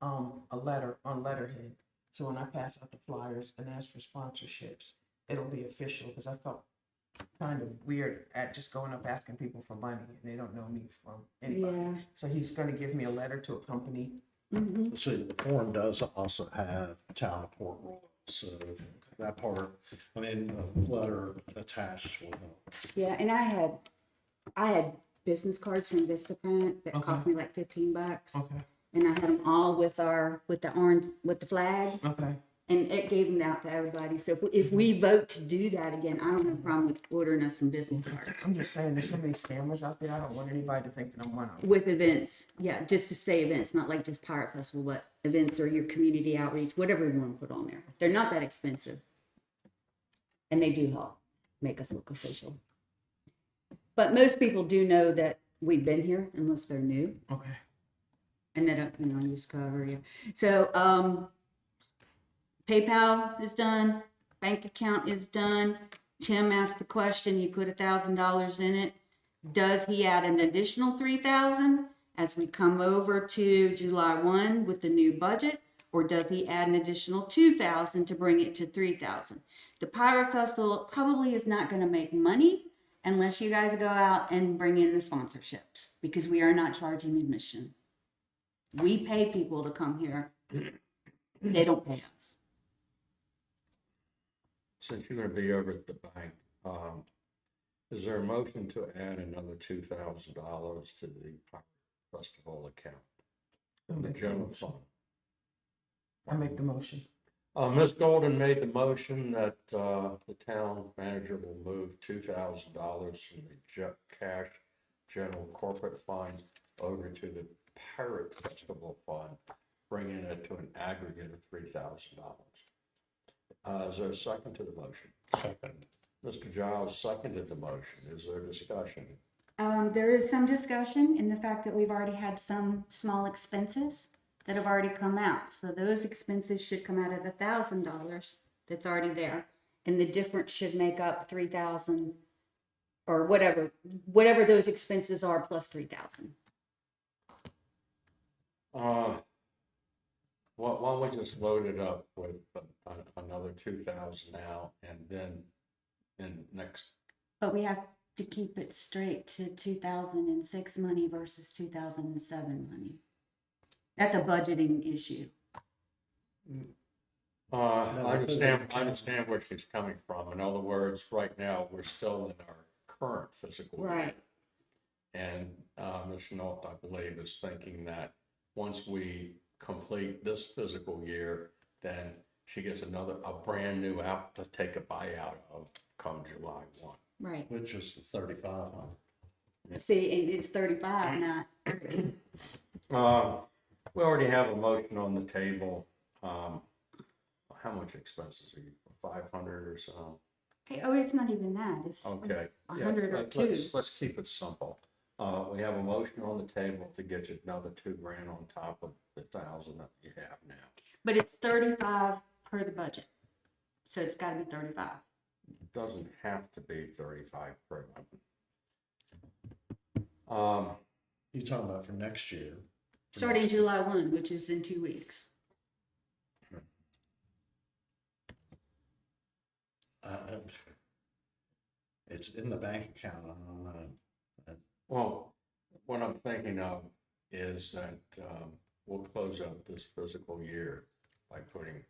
a letter on letterhead. So when I pass out the flyers and ask for sponsorships, it'll be official, because I felt kind of weird at just going up asking people for money and they don't know me from anybody. Yeah. So he's gonna give me a letter to accompany. Mm-hmm. See, the form does also have Town of Port Royal, so that part, I mean, the letter attached will help. Yeah, and I had business cards from Vistaprint that cost Okay. me like $15. Okay. And I had them all with the orange, with the flag, Okay. and it gave them out to everybody. So if we vote to do that again, I don't have a problem with ordering us some business cards. I'm just saying, there's so many scammers out there. I don't want anybody to think that I'm one of them. With events, yeah, just to say events, not like just Pirate Festival, but events or your community outreach, whatever you want to put on there. They're not that expensive. And they do help make us look official. But most people do know that we've been here unless they're new. Okay. And then, use cover, yeah. So, PayPal is done, bank account is done. Tim asked the question, he put $1,000 in it. Does he add an additional 3,000 as we come over to July 1 with the new budget? Or does he add an additional 2,000 to bring it to 3,000? The Pirate Festival probably is not gonna make money unless you guys go out and bring in the sponsorships, because we are not charging admission. We pay people to come here. They don't pay us. Since you're gonna be over at the bank, is there a motion to add another $2,000 to the Pirate Festival account, in the general fund? I make the motion. Ms. Golden made the motion that, the town manager will move $2,000 from the cash general corporate fund over to the Pirate Festival fund, bringing it to an aggregate of $3,000. Is there a second to the motion? Second. Mr. Giles seconded the motion. Is there discussion? There is some discussion in the fact that we've already had some small expenses that have already come out. So those expenses should come out of the $1,000 that's already there. And the difference should make up 3,000 or whatever those expenses are plus 3,000. Why don't we just load it up with another 2,000 now, and then next, But we have to keep it straight to 2006 money versus 2007 money. That's a budgeting issue. I understand where she's coming from. In other words, right now, we're still in our current physical year. Right. And Ms. Chenault, I believe, is thinking that once we complete this physical year, then she gets a brand new app to take a buyout of come July 1. Right. Which is the 3,500. See, and it's 35, not 30. We already have a motion on the table. How much expenses are you, 500 or so? Hey, oh, it's not even that. It's Okay. 100 or Let's- 2. Let's keep it simple. We have a motion on the table to get you another $2,000 on top of the 1,000 that you have now. But it's 35 per the budget. So it's gotta be 35. It doesn't have to be 35 per month. You talking about for next year? Starting July 1, which is in 2 weeks. It's in the bank account, I don't know. Well, what I'm thinking of is that we'll close out this fiscal year by putting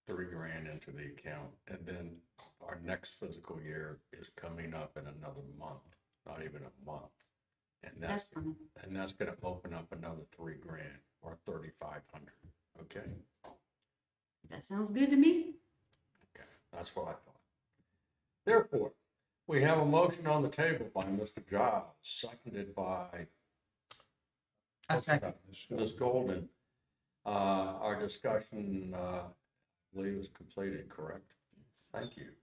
$3,000 into the account, and then our next fiscal year is coming up in another month, not even a month. And That's fine. that's gonna open up another $3,000 or 3,500, okay? That sounds good to me. Okay, that's what I thought. Therefore, we have a motion on the table by Mr. Giles, seconded by I second. Ms. Golden. Our discussion, I believe, is completed, correct? Thank you.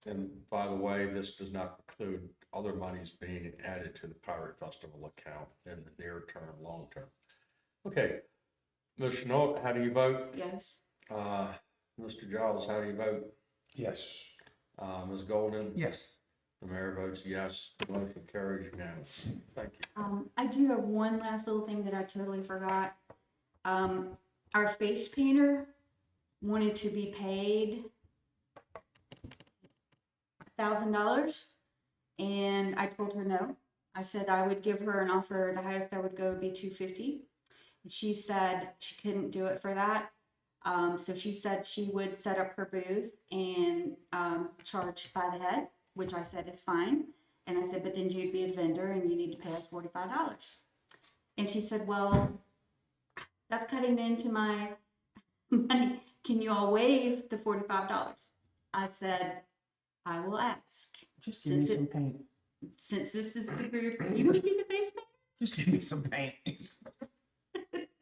And by the way, this does not preclude other monies being added to the Pirate Festival account in the near term, long term. Okay, Ms. Chenault, how do you vote? Yes. Mr. Giles, how do you vote? Yes. Ms. Golden? Yes. The mayor votes yes. The motion carries unanimously. Thank you. I do have one last little thing that I totally forgot. Our face painter wanted to be paid $1,000, and I told her no. I said I would give her an offer. The highest I would go would be $250. And she said she couldn't do it for that. So she said she would set up her booth and charge by the head, which I said is fine. And I said, but then you'd be a vendor and you need to pay us $45. And she said, well, that's cutting into my money. Can you all waive the $45? I said, I will ask. Just give me some paint. Since this is the group, you want to be the face painter? Just give me some paint.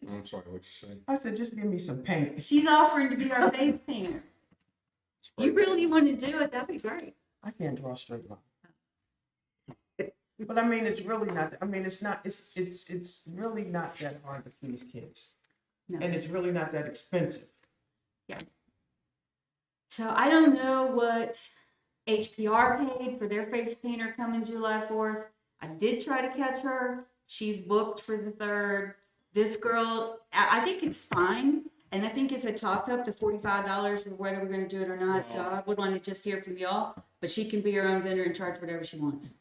I'm sorry, what'd you say? I said, just give me some paint. She's offering to be our face painter. You really want to do it? That'd be great. I can't draw a straight line. But I mean, it's really not, I mean, it's really not that hard to please kids. No. And it's really not that expensive. So I don't know what HPR paid for their face painter coming July 4th. I did try to catch her. She's booked for the 3rd. This girl, I think it's fine. And I think it's a toss up to $45 for whether we're gonna do it or not. So I would want to just hear from y'all, but she can be her own vendor and charge whatever she wants.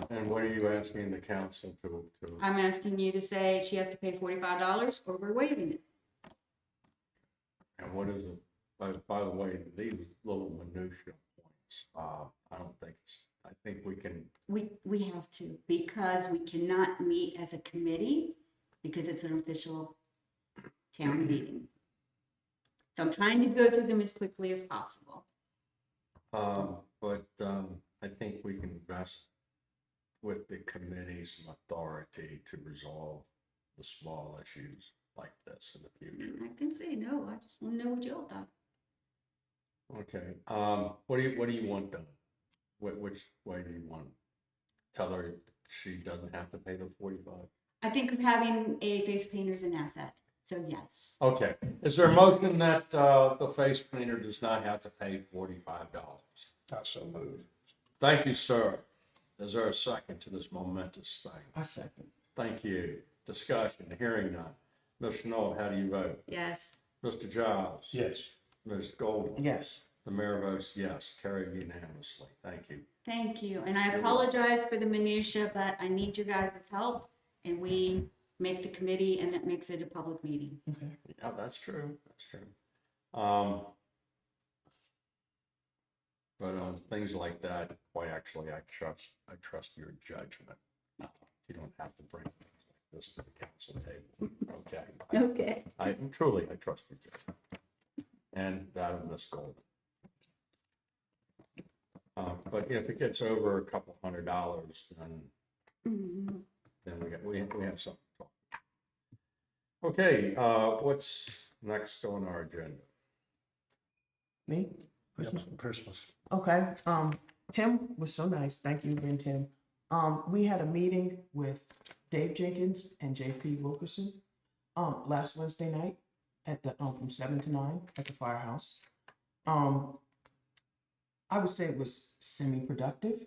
And what are you asking the council to? I'm asking you to say she has to pay $45 or we're waiving it. And what is it? By the way, these little minutia points, I don't think I think we can, We have to, because we cannot meet as a committee, because it's an official town meeting. So I'm trying to go through them as quickly as possible. but I think we can best with the committee some authority to resolve the small issues like this in the future. I can say no, I just want to know what y'all thought. Okay, what do you want done? Which way do you want? Tell her she doesn't have to pay the 45? I think of having a face painter is an asset, so yes. Okay, is there a motion that, the face painter does not have to pay $45? I so moved. Thank you, sir. Is there a second to this momentous thing? I second. Thank you. Discussion, hearing none. Ms. Chenault, how do you vote? Yes. Mr. Giles? Yes. Ms. Golden? Yes. The mayor votes yes, carried unanimously. Thank you. Thank you, and I apologize for the minutia, but I need you guys' help, and we make the committee, and that makes it a public meeting. Okay. Yeah, that's true, that's true. But on things like that, quite actually, I trust your judgment. You don't have to bring things like this to the council table, okay? Okay. I trust your judgment. And that of Ms. Golden. But if it gets over a couple $100, Mhm. then we have something to talk about. Okay, what's next on our agenda? Me? Christmas. Okay, Tim was so nice. Thank you again, Tim. We had a meeting with Dave Jenkins and JP Wilkerson, last Wednesday night at the, from 7 to 9 at the firehouse. I would say it was semi-productive.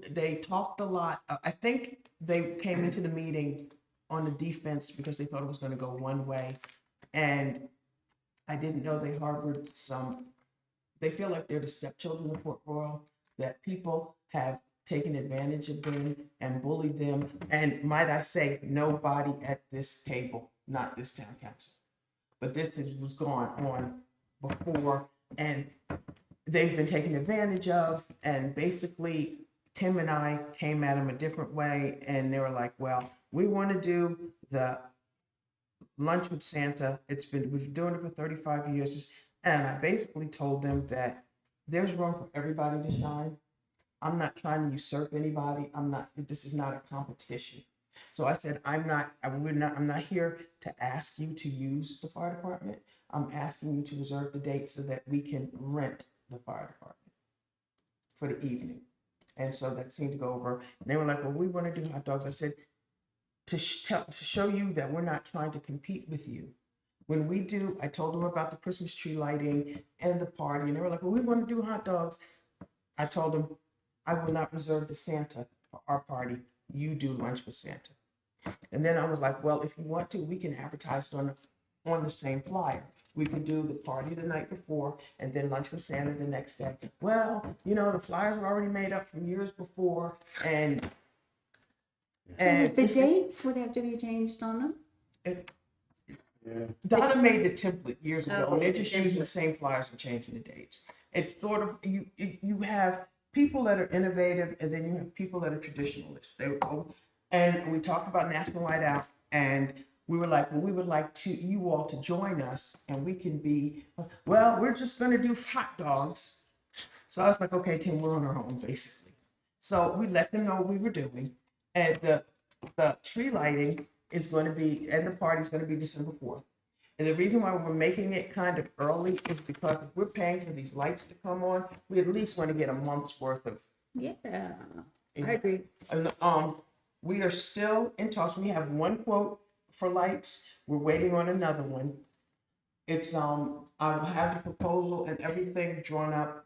They talked a lot. I think they came into the meeting on the defense because they thought it was gonna go one way. And I didn't know they harbored they feel like they're the stepchildren of Port Royal, that people have taken advantage of them and bullied them. And might I say, nobody at this table, not this town council. But was going on before, and they've been taken advantage of. And basically, Tim and I came at them a different way, and they were like, well, we want to do the lunch with Santa. We've been doing it for 35 years. And I basically told them that there's room for everybody to shine. I'm not trying to usurp anybody. This is not a competition. So I said, I'm not here to ask you to use the fire department. I'm asking you to reserve the date so that we can rent the fire department for the evening. And so that seemed to go over. And they were like, well, we want to do hot dogs. I said, to show you that we're not trying to compete with you. When we do, I told them about the Christmas tree lighting and the party, and they were like, well, we want to do hot dogs. I told them, I will not reserve the Santa for our party. You do lunch with Santa. And then I was like, well, if you want to, we can advertise it on the same flyer. We could do the party the night before and then lunch with Santa the next day. Well, the flyers were already made up from years before, and The dates would have to be changed on them? Yeah. Donna made the template years ago, and they're just template. using the same flyers and changing the dates. It's sort of, you have people that are innovative, and then you have people that are traditionalists. And we talked about National Night Out, and we were like, well, we would like you all to join us, and we can be, well, we're just gonna do hot dogs. So I was like, okay, Tim, we're on our own, basically. So we let them know what we were doing, and the tree lighting is going to be, and the party is going to be December 4th. And the reason why we're making it kind of early is because if we're paying for these lights to come on, we at least want to get a month's worth of. Yeah, you I know, agree. And, we are still in talks. We have one quote for lights. We're waiting on another one. It's, I will have the proposal and everything drawn up,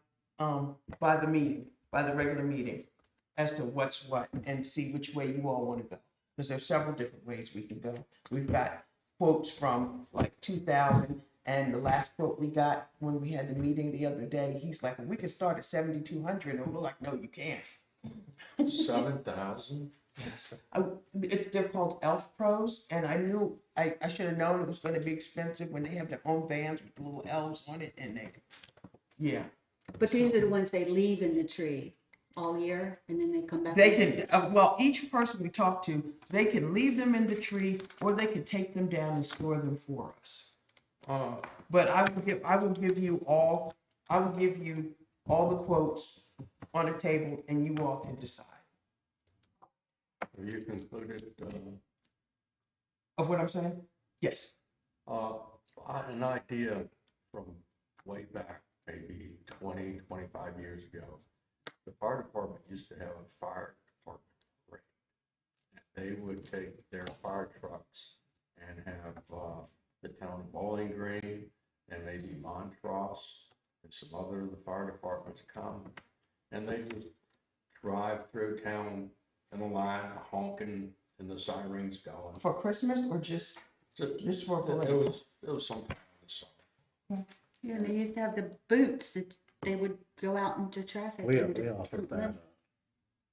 by the meeting, by the regular meeting, as to what's what, and see which way you all want to go. Because there's several different ways we can go. We've got quotes from like 2000, and the last quote we got when we had the meeting the other day, he's like, well, we can start at 7,200, and we're like, no, you can't. 7,000? Yes. They're called Elf Pros, and I should have known it was gonna be expensive when they have their own vans with the little elves on it, and yeah. But these are the ones they leave in the tree all year and then they come back. They can, well, each person we talk to, they can leave them in the tree, or they can take them down and store them for us. But I will give you all the quotes on a table, and you all can decide. You concluded, Of what I'm saying? Yes. an idea from way back, maybe 20, 25 years ago. The fire department used to have a fire department parade. They would take their fire trucks and have the town of Bowling Green and maybe Montrose and some other of the fire departments come, and they just drive through town in a line, honking, and the sirens going. For Christmas or just for a parade? It was sometime in the summer. Yeah, they used to have the boots that they would go out into traffic. We and offered that.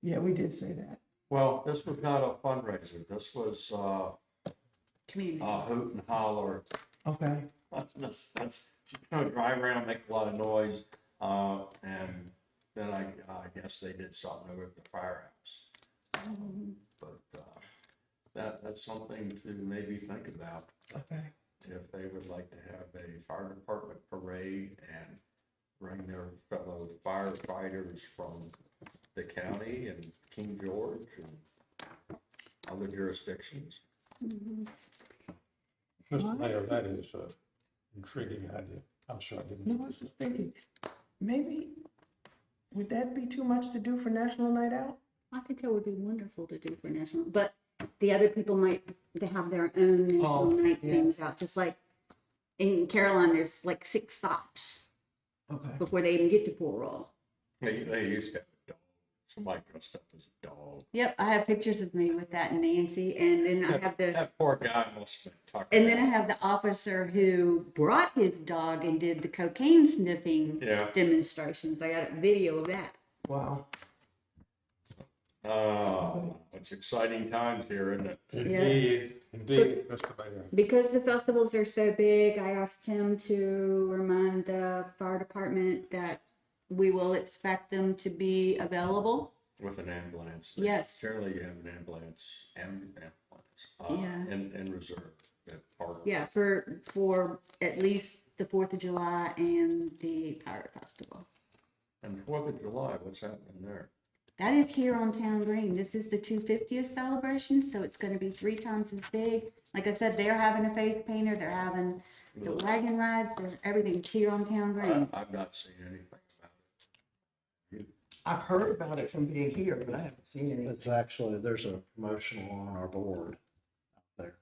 Yeah, we did say that. Well, this was not a fundraiser. This was Community. hoot and holler. Okay. That's drive around, make a lot of noise, and then I guess they did something over at the firehouse. But that's something to maybe think about. Okay. If they would like to have a fire department parade and bring their fellow firefighters from the county and King George and other jurisdictions. Mhm. Mr. Mayor, that is an intriguing idea. I'm sorry. I didn't No, mean I was to- just thinking, maybe, would that be too much to do for National Night Out? I think that would be wonderful to do for national, but the other people might, they have their own national night yeah. things out, just like in Caroline, there's like 6 stops Okay. before they even get to Pool Roll. They used to have a dog. Somebody dressed up as a dog. Yep, I have pictures of me with that and Nancy, and then I have the, That poor guy must have been tucked and then I out. have the officer who brought his dog and did the cocaine sniffing Yeah. demonstrations. I got a video of that. Wow. It's exciting times here, isn't it? Indeed, Mr. Mayor. Because the festivals are so big, I asked him to remind the fire department that we will expect them to be available. With an ambulance. Yes. Generally, you have an ambulance, Yeah. in reserve, that part. Yeah, for at least the 4th of July and the Pirate Festival. And 4th of July, what's happening there? That is here on Town Green. This is the 250th celebration, so it's gonna be 3 times as big. Like I said, they're having a face painter, they're having the wagon rides, everything's here on Town Green. I've not seen anything about it. I've heard about it from being here, but I haven't seen it. It's actually, there's a promotional on our board out there.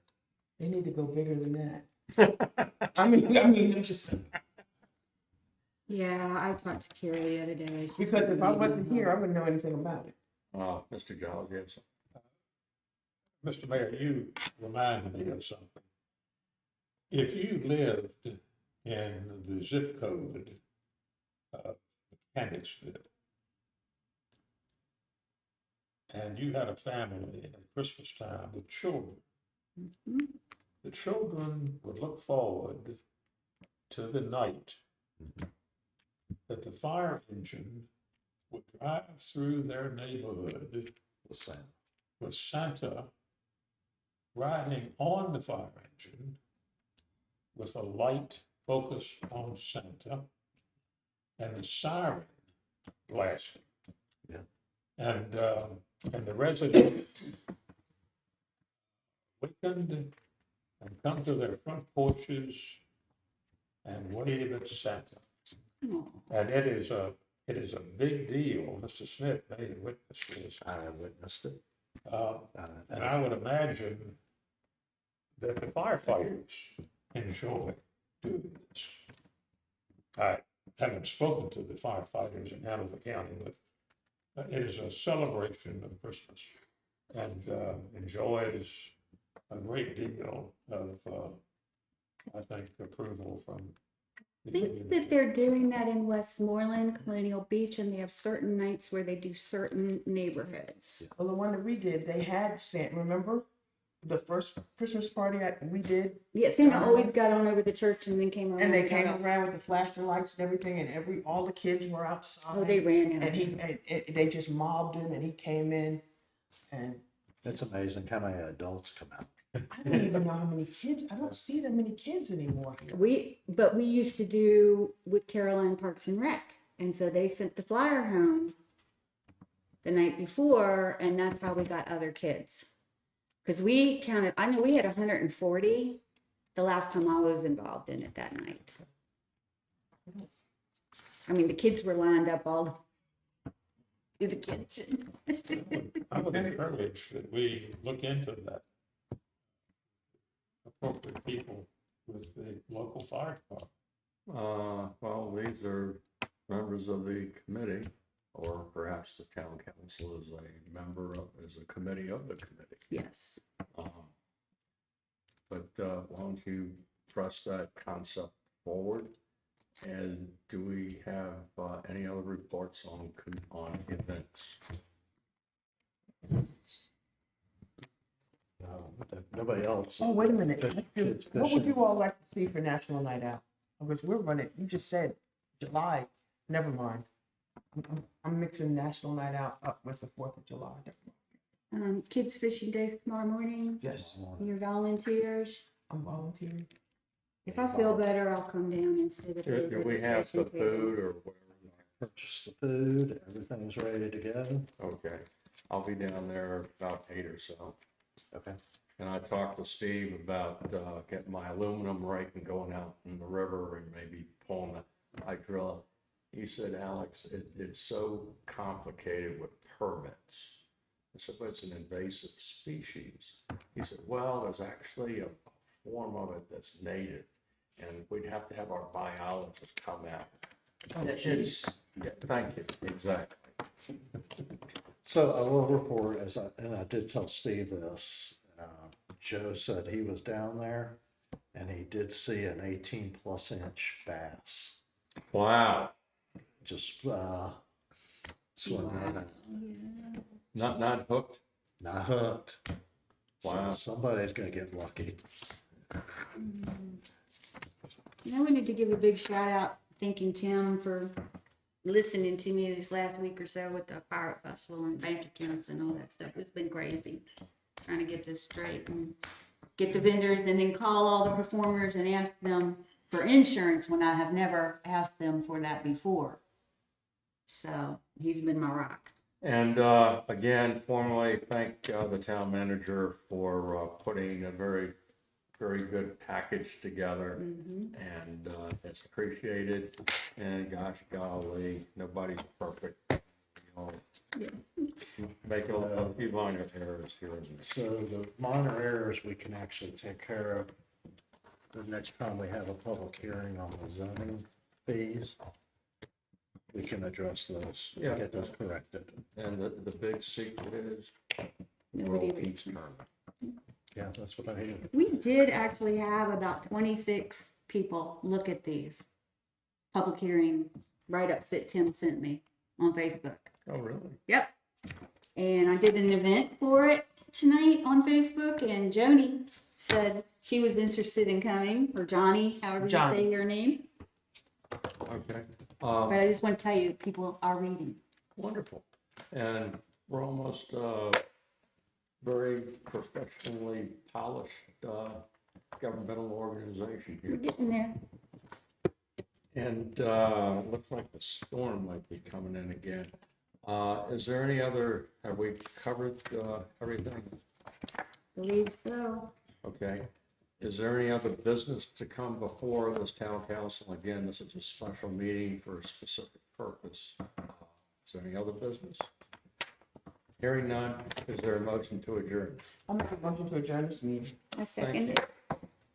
They need to go bigger than that. I mean, I'm just, Yeah, I talked to Carrie the other day. She because said if I maybe wasn't here, I we'll- wouldn't know anything about it. Mr. Giles, you have something? Mr. Mayor, you reminded me of something. If you lived in the zip code of Mechanicsville, and you had a family at Christmas time with children, Mhm. the children would look forward to the night that the fire engine would drive through their neighborhood The same. with Santa riding on the fire engine with a light focused on Santa and the siren blasting. Yeah. And the residents wakened and come to their front porches and wave at Santa. Oh, And it is a big deal. Mr. Smith may have witnessed this. I witnessed it. And I would imagine that the firefighters enjoy doing this. I haven't spoken to the firefighters in Hanover County, but it is a celebration of Christmas and enjoys a great deal of, I think, approval from I the think that community. they're doing that in Westmoreland, Colonial Beach, and they have certain nights where they do certain neighborhoods. Well, the one that we did, they had Santa, remember? The first Christmas party we did, Yeah, Santa always got on over the church and then came around. and they got came off. around with the flashing lights and everything, and all the kids were outside. Oh, they ran out. And they just mobbed him, and he came in, and It's amazing how many adults come out. I don't even know how many kids, I don't see that many kids anymore here. But we used to do with Caroline Parks and Rec, and so they sent the flyer home the night before, and that's how we got other kids. Because we counted, I know we had 140 the last time I was involved in it that night. I mean, the kids were lined up all in the kitchen. I would encourage that we look into that. Appropriate people with the local fire department. Well, these are members of the committee, or perhaps the town council is a member of, is a committee of the committee. Yes. But why don't you press that concept forward? And do we have any other reports on events? Nobody else. Oh, wait a minute, Kids what would fishing. you all like to see for National Night Out? Because we're running, you just said July, never mind. I'm mixing National Night Out up with the 4th of July. Kids fishing days tomorrow morning. Yes, Your volunteers. I'm volunteering. If I feel better, I'll come down and sit at the. Do we have the registration table. food or whatever? Purchase the food, everything's ready to go. Okay, I'll be down there about 8 or so. Okay. And I talked to Steve about getting my aluminum rake and going out in the river and maybe pulling the hydrilla. He said, Alex, it's so complicated with permits. I said, but it's an invasive species. He said, well, there's actually a form of it that's native, and we'd have to have our biologist come out. Yeah, thank you, exactly. So I will report, and I did tell Steve this, Joe said he was down there and he did see an 18+ inch bass, Wow, just, swimming right out. not hooked? Not hooked. So Wow. somebody's gonna get lucky. And I wanted to give a big shout out, thanking Tim for listening to me this last week or so with the Pirate Festival and bank accounts and all that stuff. It's been crazy, trying to get this straight and get the vendors and then call all the performers and ask them for insurance when I have never asked them for that before. So he's been my rock. And again, formally thank the town manager for putting a very, very good package together. Mhm. And it's appreciated. And gosh golly, nobody's perfect. You know, Yeah. make a few minor errors here and there. So the minor errors we can actually take care of the next time we have a public hearing on the zoning fees. We can address those, Yeah. get those corrected. And the big secret is Nobody world reads. keeps turning. Yeah, that's what I hear. We did actually have about 26 people look at these public hearing write-ups that Tim sent me on Facebook. Oh, really? Yep. And I did an event for it tonight on Facebook, and Joni said she was interested in coming, or Johnny, however you Johnny. say your name. Okay. But I just want to tell you, people are reading. Wonderful. And we're almost very professionally polished governmental organization We're here. getting there. And looks like the storm might be coming in again. Is there any other, have we covered everything? Believe so. Okay. Is there any other business to come before this town council? Again, this is a special meeting for a specific purpose. Is there any other business? Hearing none, is there a motion to adjourn? I'll make a motion to adjourn this meeting. I Thank second you. it.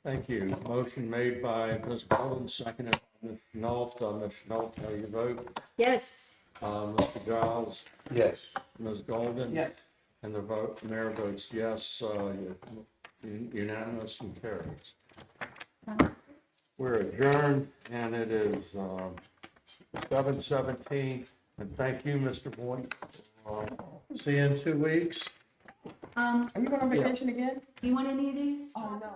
Thank you. Motion made by Ms. Golden, seconded by Ms. Nault. Ms. Nault, how you vote? Yes. Mr. Giles, Yes. Ms. Golden? Yes. And the mayor votes yes, unanimous and carries. We're adjourned, and it is 7:17, and thank you, Mr. Boyd. See you in 2 weeks. Are you going on vacation again? You want any of these? Oh, no.